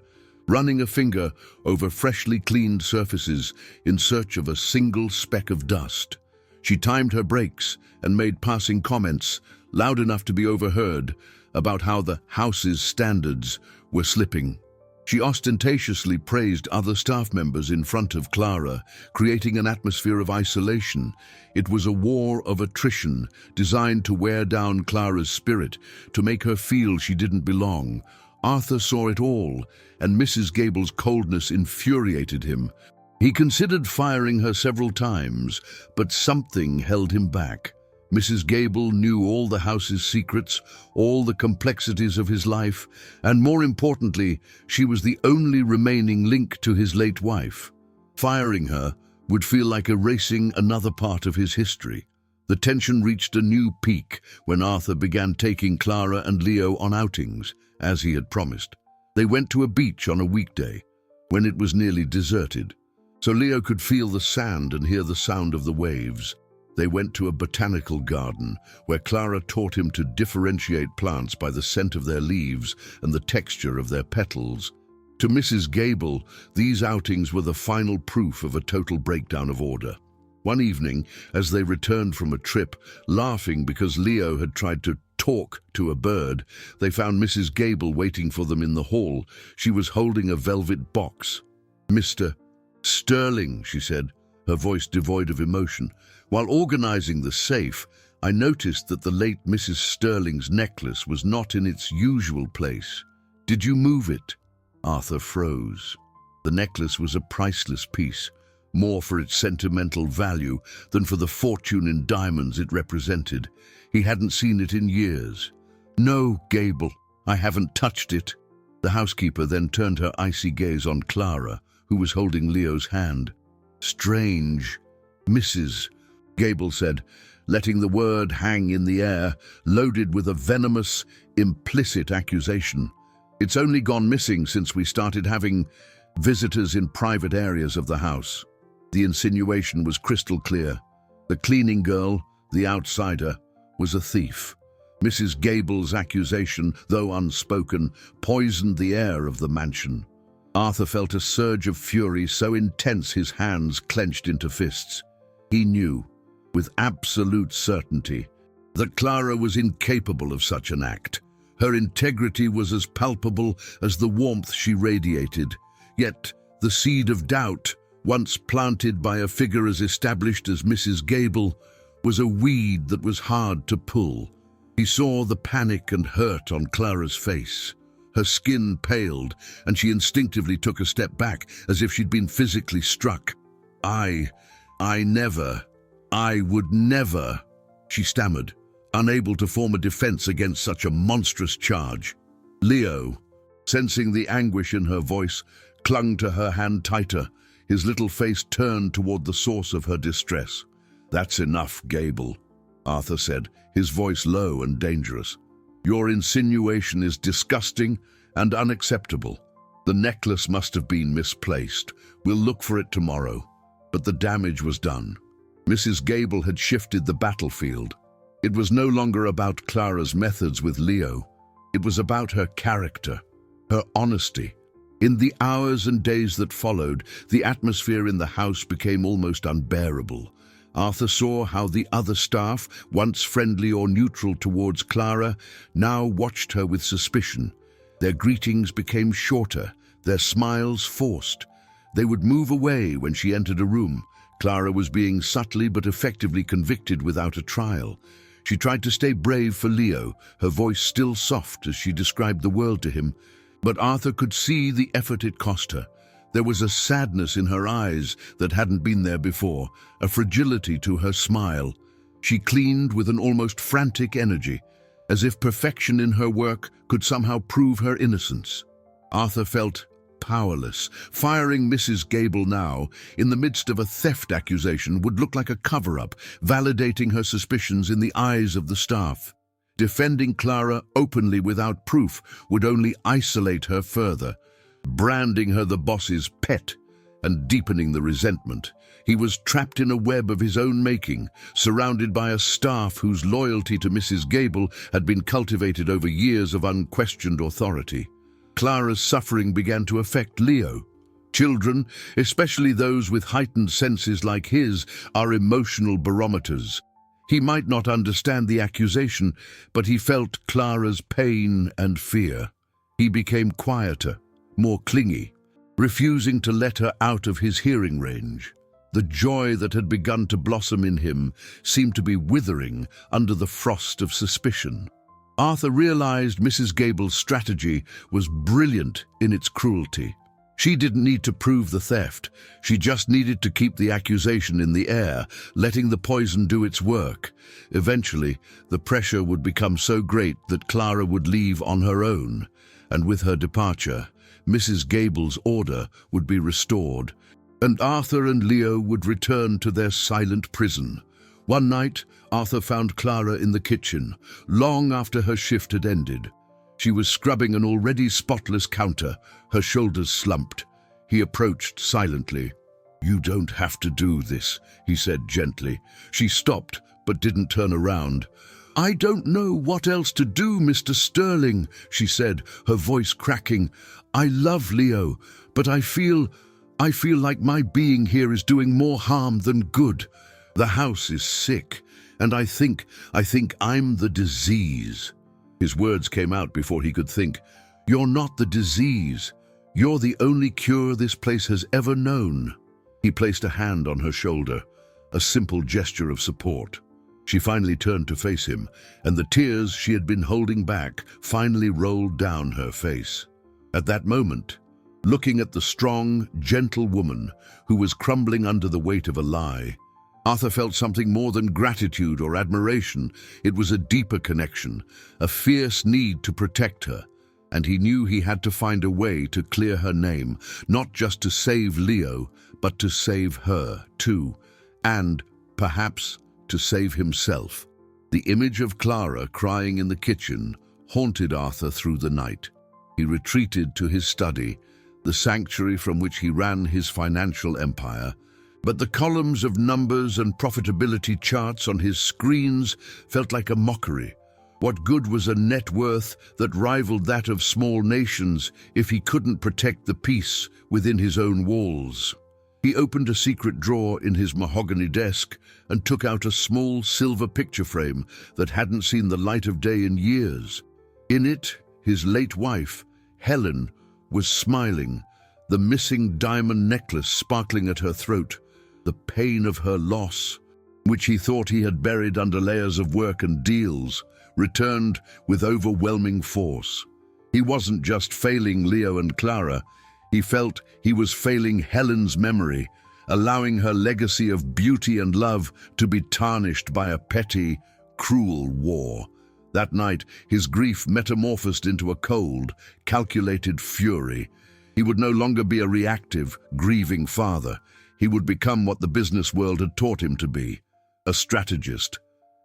running a finger over freshly cleaned surfaces in search of a single speck of dust. She timed her breaks and made passing comments, loud enough to be overheard, about how the house's standards were slipping. She ostentatiously praised other staff members in front of Clara, creating an atmosphere of isolation. It was a war of attrition, designed to wear down Clara's spirit, to make her feel she didn't belong. Arthur saw it all, and Mrs. Gable's coldness infuriated him. He considered firing her several times, but something held him back. Mrs. Gable knew all the house's secrets, all the complexities of his life, and more importantly, she was the only remaining link to his late wife. Firing her would feel like erasing another part of his history. The tension reached a new peak when Arthur began taking Clara and Leo on outings, as he had promised. They went to a beach on a weekday, when it was nearly deserted, so Leo could feel the sand and hear the sound of the waves. They went to a botanical garden, where Clara taught him to differentiate plants by the scent of their leaves and the texture of their petals. To Mrs. Gable, these outings were the final proof of a total breakdown of order. One evening, as they returned from a trip, laughing because Leo had tried to talk to a bird, they found Mrs. Gable waiting for them in the hall. She was holding a velvet box. "Mr. Sterling," she said, her voice devoid of emotion. "While organizing the safe, I noticed that the late Mrs. Sterling's necklace was not in its usual place. Did you move it?" Arthur froze. The necklace was a priceless piece, more for its sentimental value than for the fortune in diamonds it represented. He hadn't seen it in years. "No, Gable, I haven't touched it." The housekeeper then turned her icy gaze on Clara, who was holding Leo's hand. "Strange, Mrs." Gable said, letting the word hang in the air, loaded with a venomous, implicit accusation. "It's only gone missing since we started having visitors in private areas of the house." The insinuation was crystal clear. The cleaning girl, the outsider, was a thief. Mrs. Gable's accusation, though unspoken, poisoned the air of the mansion. Arthur felt a surge of fury so intense his hands clenched into fists. He knew, with absolute certainty, that Clara was incapable of such an act. Her integrity was as palpable as the warmth she radiated. Yet the seed of doubt, once planted by a figure as established as Mrs. Gable, was a weed that was hard to pull. He saw the panic and hurt on Clara's face. Her skin paled, and she instinctively took a step back, as if she'd been physically struck. I would never, she stammered, unable to form a defense against such a monstrous charge. Leo, sensing the anguish in her voice, clung to her hand tighter, his little face turned toward the source of her distress. "That's enough, Gable," Arthur said, his voice low and dangerous. "Your insinuation is disgusting and unacceptable. The necklace must have been misplaced. We'll look for it tomorrow." But the damage was done. Mrs. Gable had shifted the battlefield. It was no longer about Clara's methods with Leo. It was about her character, her honesty. In the hours and days that followed, the atmosphere in the house became almost unbearable. Arthur saw how the other staff, once friendly or neutral towards Clara, now watched her with suspicion. Their greetings became shorter, their smiles forced. They would move away when she entered a room. Clara was being subtly but effectively convicted without a trial. She tried to stay brave for Leo, her voice still soft as she described the world to him, but Arthur could see the effort it cost her. There was a sadness in her eyes that hadn't been there before, a fragility to her smile. She cleaned with an almost frantic energy, as if perfection in her work could somehow prove her innocence. Arthur felt powerless. Firing Mrs. Gable now, in the midst of a theft accusation, would look like a cover-up, validating her suspicions in the eyes of the staff. Defending Clara openly without proof would only isolate her further, branding her the boss's pet and deepening the resentment. He was trapped in a web of his own making, surrounded by a staff whose loyalty to Mrs. Gable had been cultivated over years of unquestioned authority. Clara's suffering began to affect Leo. Children, especially those with heightened senses like his, are emotional barometers. He might not understand the accusation, but he felt Clara's pain and fear. He became quieter, more clingy, refusing to let her out of his hearing range. The joy that had begun to blossom in him seemed to be withering under the frost of suspicion. Arthur realized Mrs. Gable's strategy was brilliant in its cruelty. She didn't need to prove the theft. She just needed to keep the accusation in the air, letting the poison do its work. Eventually, the pressure would become so great that Clara would leave on her own, and with her departure, Mrs. Gable's order would be restored, and Arthur and Leo would return to their silent prison. One night, Arthur found Clara in the kitchen, long after her shift had ended. She was scrubbing an already spotless counter, her shoulders slumped. He approached silently. "You don't have to do this," he said gently. She stopped, but didn't turn around. "I don't know what else to do, Mr. Sterling," she said, her voice cracking. "I love Leo, but I feel like my being here is doing more harm than good. The house is sick, and I think I'm the disease." His words came out before he could think. "You're not the disease. You're the only cure this place has ever known." He placed a hand on her shoulder, a simple gesture of support. She finally turned to face him, and the tears she had been holding back finally rolled down her face. At that moment, looking at the strong, gentle woman who was crumbling under the weight of a lie, Arthur felt something more than gratitude or admiration. It was a deeper connection, a fierce need to protect her, and he knew he had to find a way to clear her name, not just to save Leo, but to save her too, and, perhaps, to save himself. The image of Clara crying in the kitchen haunted Arthur through the night. He retreated to his study, the sanctuary from which he ran his financial empire, but the columns of numbers and profitability charts on his screens felt like a mockery. What good was a net worth that rivaled that of small nations if he couldn't protect the peace within his own walls? He opened a secret drawer in his mahogany desk and took out a small silver picture frame that hadn't seen the light of day in years. In it, his late wife, Helen, was smiling, the missing diamond necklace sparkling at her throat. The pain of her loss, which he thought he had buried under layers of work and deals, returned with overwhelming force. He wasn't just failing Leo and Clara. He felt he was failing Helen's memory, allowing her legacy of beauty and love to be tarnished by a petty, cruel war. That night, his grief metamorphosed into a cold, calculated fury. He would no longer be a reactive, grieving father. He would become what the business world had taught him to be, a strategist.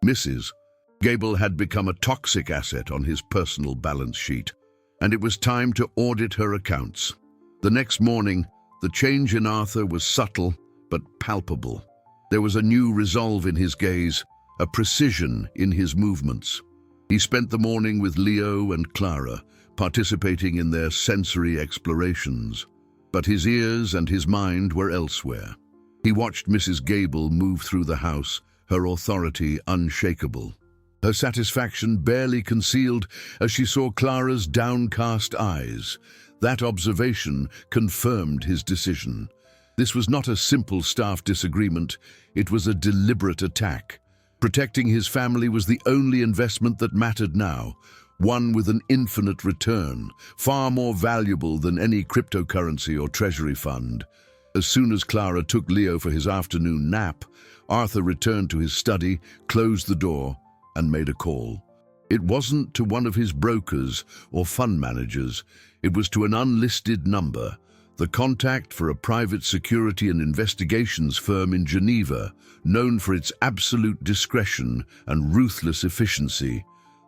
Mrs. Gable had become a toxic asset on his personal balance sheet, and it was time to audit her accounts. The next morning, the change in Arthur was subtle but palpable. There was a new resolve in his gaze, a precision in his movements. He spent the morning with Leo and Clara, participating in their sensory explorations. But his ears and his mind were elsewhere. He watched Mrs. Gable move through the house, her authority unshakable. Her satisfaction barely concealed as she saw Clara's downcast eyes. That observation confirmed his decision. This was not a simple staff disagreement, it was a deliberate attack. Protecting his family was the only investment that mattered now, one with an infinite return, far more valuable than any cryptocurrency or treasury fund. As soon as Clara took Leo for his afternoon nap, Arthur returned to his study, closed the door, and made a call. It wasn't to one of his brokers or fund managers, it was to an unlisted number, the contact for a private security and investigations firm in Geneva, known for its absolute discretion and ruthless efficiency.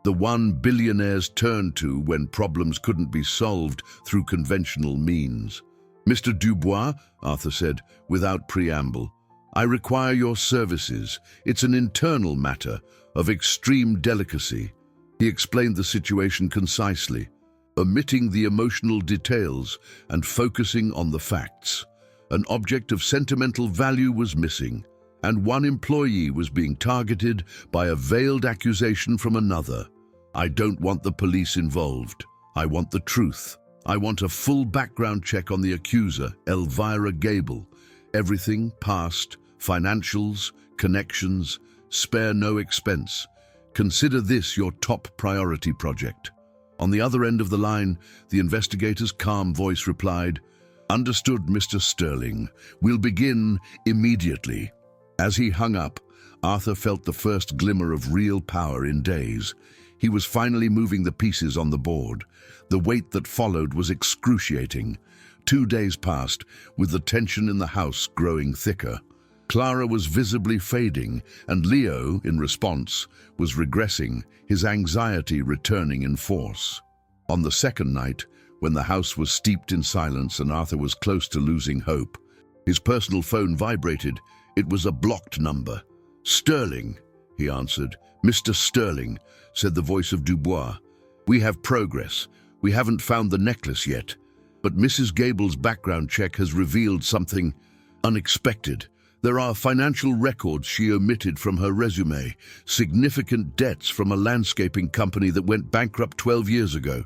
the one billionaires turned to when problems couldn't be solved through conventional means. "Mr. Dubois," Arthur said, without preamble, "I require your services. It's an internal matter of extreme delicacy." He explained the situation concisely, omitting the emotional details and focusing on the facts. An object of sentimental value was missing, and one employee was being targeted by a veiled accusation from another. "I don't want the police involved. I want the truth. I want a full background check on the accuser, Elvira Gable. Everything, past, financials, connections, spare no expense. Consider this your top priority project." On the other end of the line, the investigator's calm voice replied, "Understood, Mr. Sterling. We'll begin immediately." As he hung up, Arthur felt the first glimmer of real power in days. He was finally moving the pieces on the board. The wait that followed was excruciating. 2 days passed, with the tension in the house growing thicker. Clara was visibly fading, and Leo, in response, was regressing, his anxiety returning in force. On the second night, when the house was steeped in silence and Arthur was close to losing hope, his personal phone vibrated. It was a blocked number. "Sterling," he answered. "Mr. Sterling," said the voice of Dubois. "We have progress. We haven't found the necklace yet, but Mrs. Gable's background check has revealed something unexpected. There are financial records she omitted from her resume, significant debts from a landscaping company that went bankrupt 12 years ago,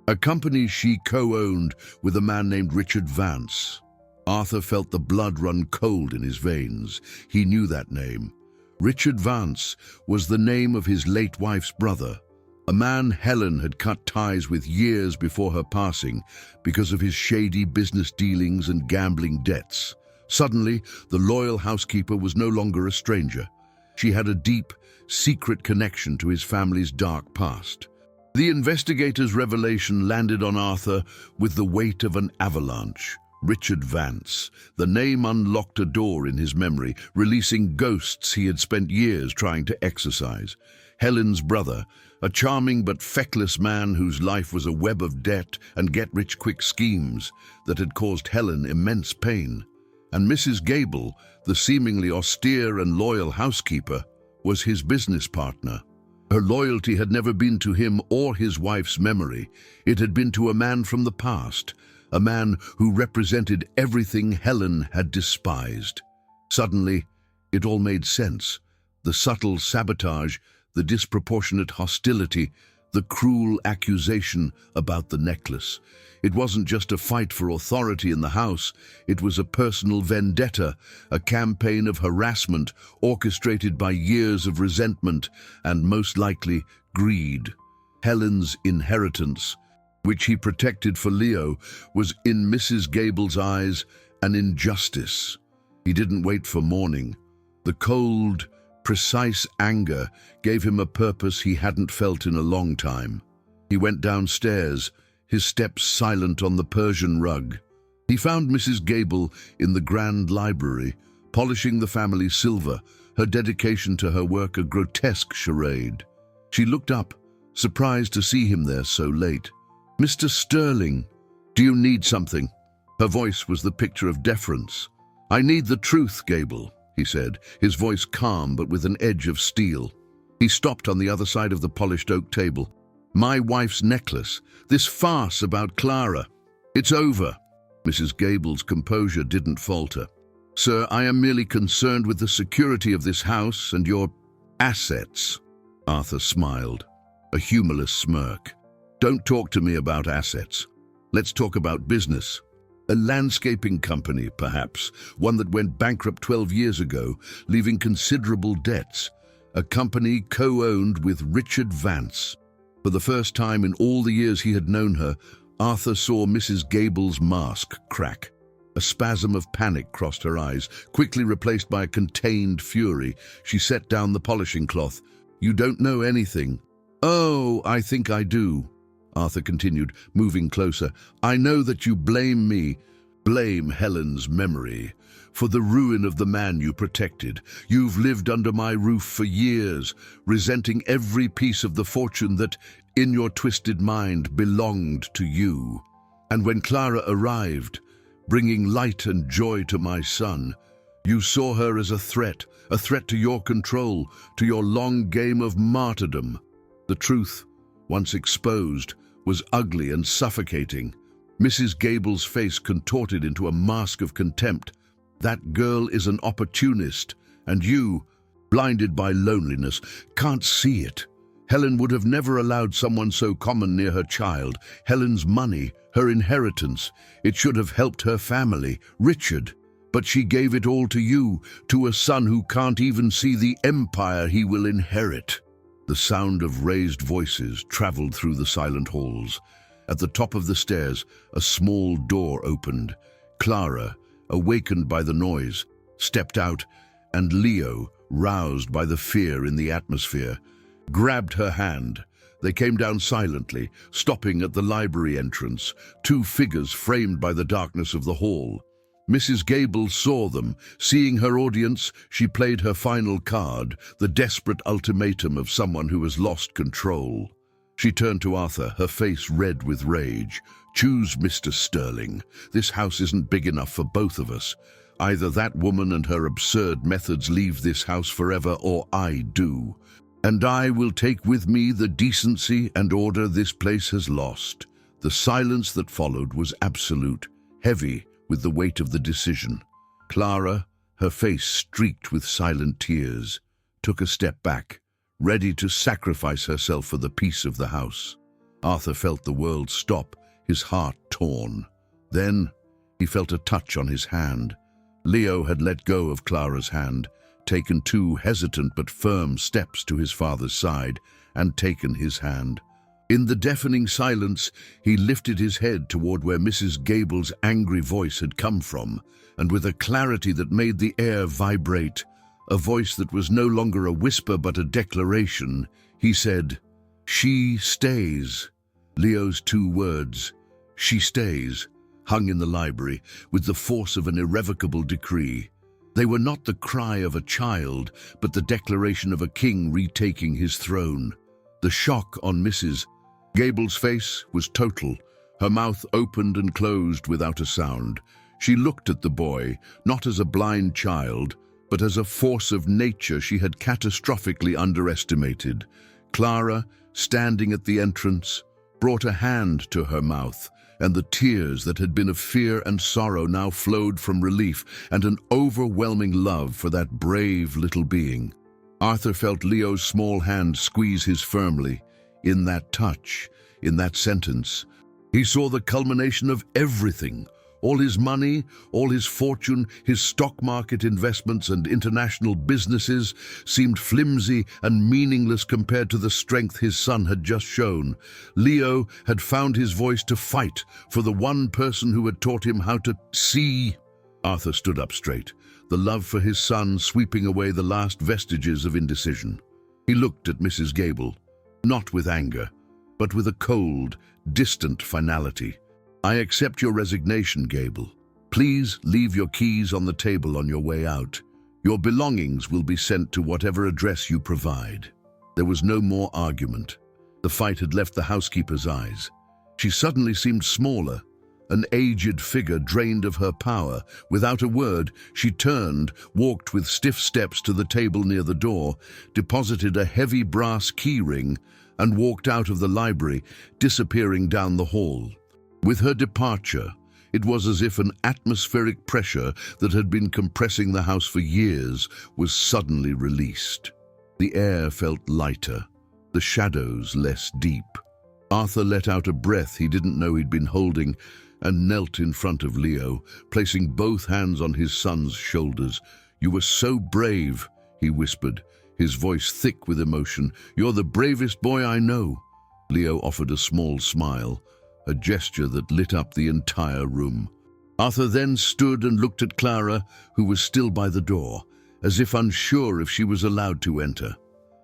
a company she co-owned with a man named Richard Vance." Arthur felt the blood run cold in his veins. He knew that name. Richard Vance was the name of his late wife's brother, a man Helen had cut ties with years before her passing because of his shady business dealings and gambling debts. Suddenly, the loyal housekeeper was no longer a stranger. She had a deep, secret connection to his family's dark past. The investigator's revelation landed on Arthur with the weight of an avalanche. Richard Vance. The name unlocked a door in his memory, releasing ghosts he had spent years trying to exorcise. Helen's brother, a charming but feckless man whose life was a web of debt and get-rich-quick schemes that had caused Helen immense pain. And Mrs. Gable, the seemingly austere and loyal housekeeper, was his business partner. Her loyalty had never been to him or his wife's memory. It had been to a man from the past, a man who represented everything Helen had despised. Suddenly, it all made sense. The subtle sabotage, the disproportionate hostility, the cruel accusation about the necklace. It wasn't just a fight for authority in the house, it was a personal vendetta, a campaign of harassment orchestrated by years of resentment and, most likely, greed. Helen's inheritance, which he protected for Leo, was in Mrs. Gable's eyes an injustice. He didn't wait for morning. The cold, precise anger gave him a purpose he hadn't felt in a long time. He went downstairs, his steps silent on the Persian rug. He found Mrs. Gable in the grand library, polishing the family silver, her dedication to her work a grotesque charade. She looked up, surprised to see him there so late. "Mr. Sterling, do you need something?" Her voice was the picture of deference. "I need the truth, Gable," he said, his voice calm but with an edge of steel. He stopped on the other side of the polished oak table. "My wife's necklace, this farce about Clara. It's over." Mrs. Gable's composure didn't falter. "Sir, I am merely concerned with the security of this house and your assets." Arthur smiled, a humorless smirk. "Don't talk to me about assets. Let's talk about business. A landscaping company, perhaps, one that went bankrupt 12 years ago, leaving considerable debts. A company co-owned with Richard Vance." For the first time in all the years he had known her, Arthur saw Mrs. Gable's mask crack. A spasm of panic crossed her eyes, quickly replaced by a contained fury. She set down the polishing cloth. "You don't know anything." "Oh, I think I do," Arthur continued, moving closer. "I know that you blame me, blame Helen's memory for the ruin of the man you protected. You've lived under my roof for years, resenting every piece of the fortune that, in your twisted mind, belonged to you. And when Clara arrived, bringing light and joy to my son, you saw her as a threat to your control, to your long game of martyrdom. The truth, once exposed, was ugly and suffocating. Mrs. Gable's face contorted into a mask of contempt. That girl is an opportunist, and you, blinded by loneliness, can't see it. Helen would have never allowed someone so common near her child. Helen's money, her inheritance, it should have helped her family, Richard. But she gave it all to you, to a son who can't even see the empire he will inherit. The sound of raised voices traveled through the silent halls. At the top of the stairs, a small door opened. Clara, awakened by the noise, stepped out, and Leo, roused by the fear in the atmosphere, grabbed her hand. They came down silently, stopping at the library entrance, two figures framed by the darkness of the hall. Mrs. Gable saw them. Seeing her audience, she played her final card, the desperate ultimatum of someone who has lost control. She turned to Arthur, her face red with rage. "Choose, Mr. Sterling. This house isn't big enough for both of us. Either that woman and her absurd methods leave this house forever, or I do. And I will take with me the decency and order this place has lost." The silence that followed was absolute, heavy with the weight of the decision. Clara, her face streaked with silent tears, took a step back, ready to sacrifice herself for the peace of the house. Arthur felt the world stop, his heart torn. Then he felt a touch on his hand. Leo had let go of Clara's hand, taken two hesitant but firm steps to his father's side, and taken his hand. In the deafening silence, he lifted his head toward where Mrs. Gable's angry voice had come from, and with a clarity that made the air vibrate, a voice that was no longer a whisper but a declaration, he said, "She stays." Leo's two words, "She stays," hung in the library with the force of an irrevocable decree. They were not the cry of a child, but the declaration of a king retaking his throne. The shock on Mrs. Gable's face was total. Her mouth opened and closed without a sound. She looked at the boy, not as a blind child, but as a force of nature she had catastrophically underestimated. Clara, standing at the entrance, brought a hand to her mouth, and the tears that had been of fear and sorrow now flowed from relief and an overwhelming love for that brave little being. Arthur felt Leo's small hand squeeze his firmly. In that touch, in that sentence, he saw the culmination of everything. All his money, all his fortune, his stock market investments and international businesses seemed flimsy and meaningless compared to the strength his son had just shown. Leo had found his voice to fight for the one person who had taught him how to see. Arthur stood up straight, the love for his son sweeping away the last vestiges of indecision. He looked at Mrs. Gable, not with anger, but with a cold, distant finality. "I accept your resignation, Gable. Please leave your keys on the table on your way out. Your belongings will be sent to whatever address you provide." There was no more argument. The fight had left the housekeeper's eyes. She suddenly seemed smaller, an aged figure drained of her power. Without a word, she turned, walked with stiff steps to the table near the door, deposited a heavy brass key ring, and walked out of the library, disappearing down the hall. With her departure, it was as if an atmospheric pressure that had been compressing the house for years was suddenly released. The air felt lighter, the shadows less deep. Arthur let out a breath he didn't know he'd been holding and knelt in front of Leo, placing both hands on his son's shoulders. "You were so brave," he whispered, his voice thick with emotion. "You're the bravest boy I know." Leo offered a small smile, a gesture that lit up the entire room. Arthur then stood and looked at Clara, who was still by the door, as if unsure if she was allowed to enter.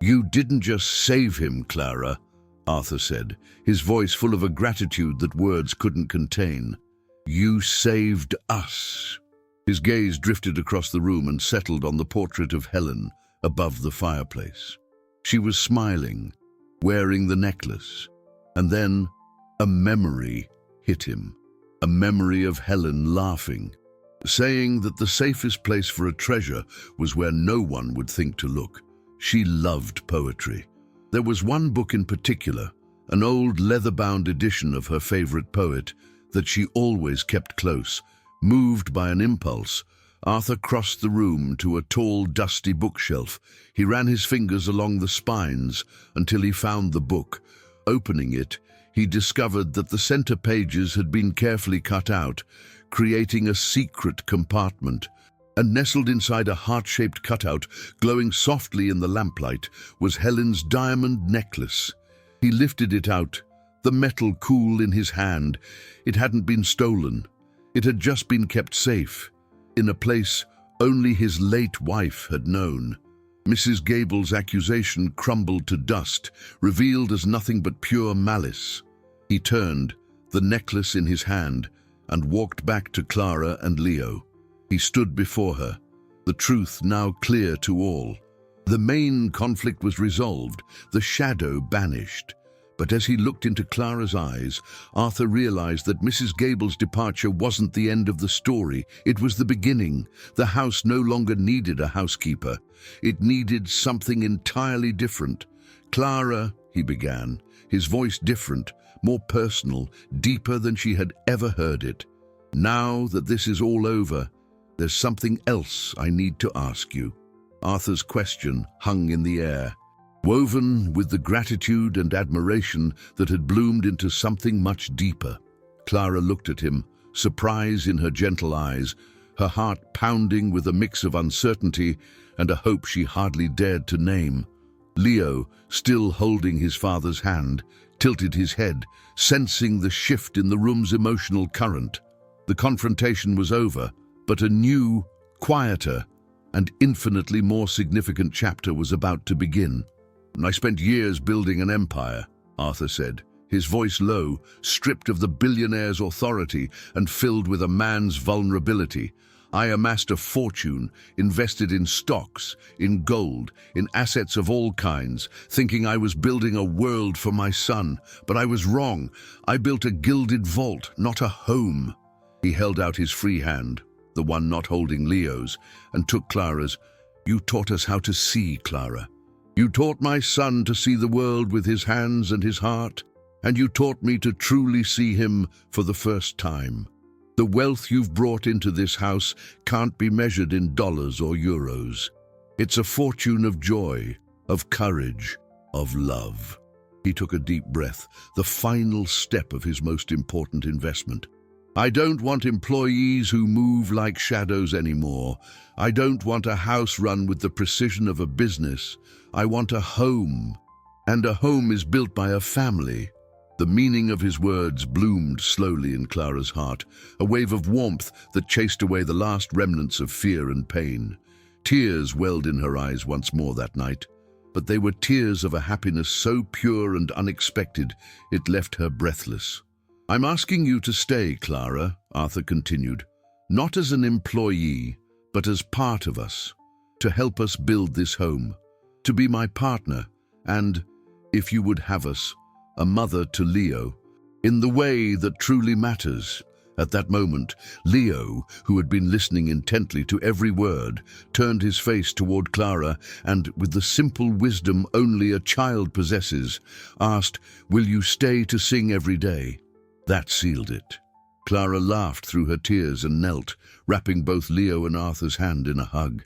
"You didn't just save him, Clara," Arthur said, his voice full of a gratitude that words couldn't contain. You saved us." His gaze drifted across the room and settled on the portrait of Helen above the fireplace. She was smiling, wearing the necklace. And then a memory hit him. A memory of Helen laughing, saying that the safest place for a treasure was where no one would think to look. She loved poetry. There was one book in particular, an old leather-bound edition of her favorite poet, that she always kept close. Moved by an impulse, Arthur crossed the room to a tall, dusty bookshelf. He ran his fingers along the spines until he found the book. Opening it, he discovered that the center pages had been carefully cut out, creating a secret compartment. And nestled inside a heart-shaped cutout, glowing softly in the lamplight, was Helen's diamond necklace. He lifted it out, the metal cool in his hand. It hadn't been stolen. It had just been kept safe, in a place only his late wife had known. Mrs. Gable's accusation crumbled to dust, revealed as nothing but pure malice. He turned, the necklace in his hand, and walked back to Clara and Leo. He stood before her, the truth now clear to all. The main conflict was resolved, the shadow banished. But as he looked into Clara's eyes, Arthur realized that Mrs. Gable's departure wasn't the end of the story. It was the beginning. The house no longer needed a housekeeper. It needed something entirely different. "Clara," he began, his voice different, more personal, deeper than she had ever heard it. "Now that this is all over, there's something else I need to ask you." Arthur's question hung in the air, woven with the gratitude and admiration that had bloomed into something much deeper. Clara looked at him, surprise in her gentle eyes, her heart pounding with a mix of uncertainty and a hope she hardly dared to name. Leo, still holding his father's hand, tilted his head, sensing the shift in the room's emotional current. The confrontation was over, but a new, quieter, and infinitely more significant chapter was about to begin. "I spent years building an empire," Arthur said, his voice low, stripped of the billionaire's authority and filled with a man's vulnerability. "I amassed a fortune, invested in stocks, in gold, in assets of all kinds, thinking I was building a world for my son. But I was wrong. I built a gilded vault, not a home." He held out his free hand, the one not holding Leo's, and took Clara's. "You taught us how to see, Clara. You taught my son to see the world with his hands and his heart, and you taught me to truly see him for the first time. The wealth you've brought into this house can't be measured in dollars or euros. It's a fortune of joy, of courage, of love." He took a deep breath, the final step of his most important investment. "I don't want employees who move like shadows anymore. I don't want a house run with the precision of a business. I want a home, and a home is built by a family." The meaning of his words bloomed slowly in Clara's heart, a wave of warmth that chased away the last remnants of fear and pain. Tears welled in her eyes once more that night, but they were tears of a happiness so pure and unexpected it left her breathless. "I'm asking you to stay, Clara," Arthur continued, "not as an employee, but as part of us, to help us build this home, to be my partner, and, if you would have us, a mother to Leo, in the way that truly matters." At that moment, Leo, who had been listening intently to every word, turned his face toward Clara and, with the simple wisdom only a child possesses, asked, "Will you stay to sing every day?" That sealed it. Clara laughed through her tears and knelt, wrapping both Leo and Arthur's hand in a hug.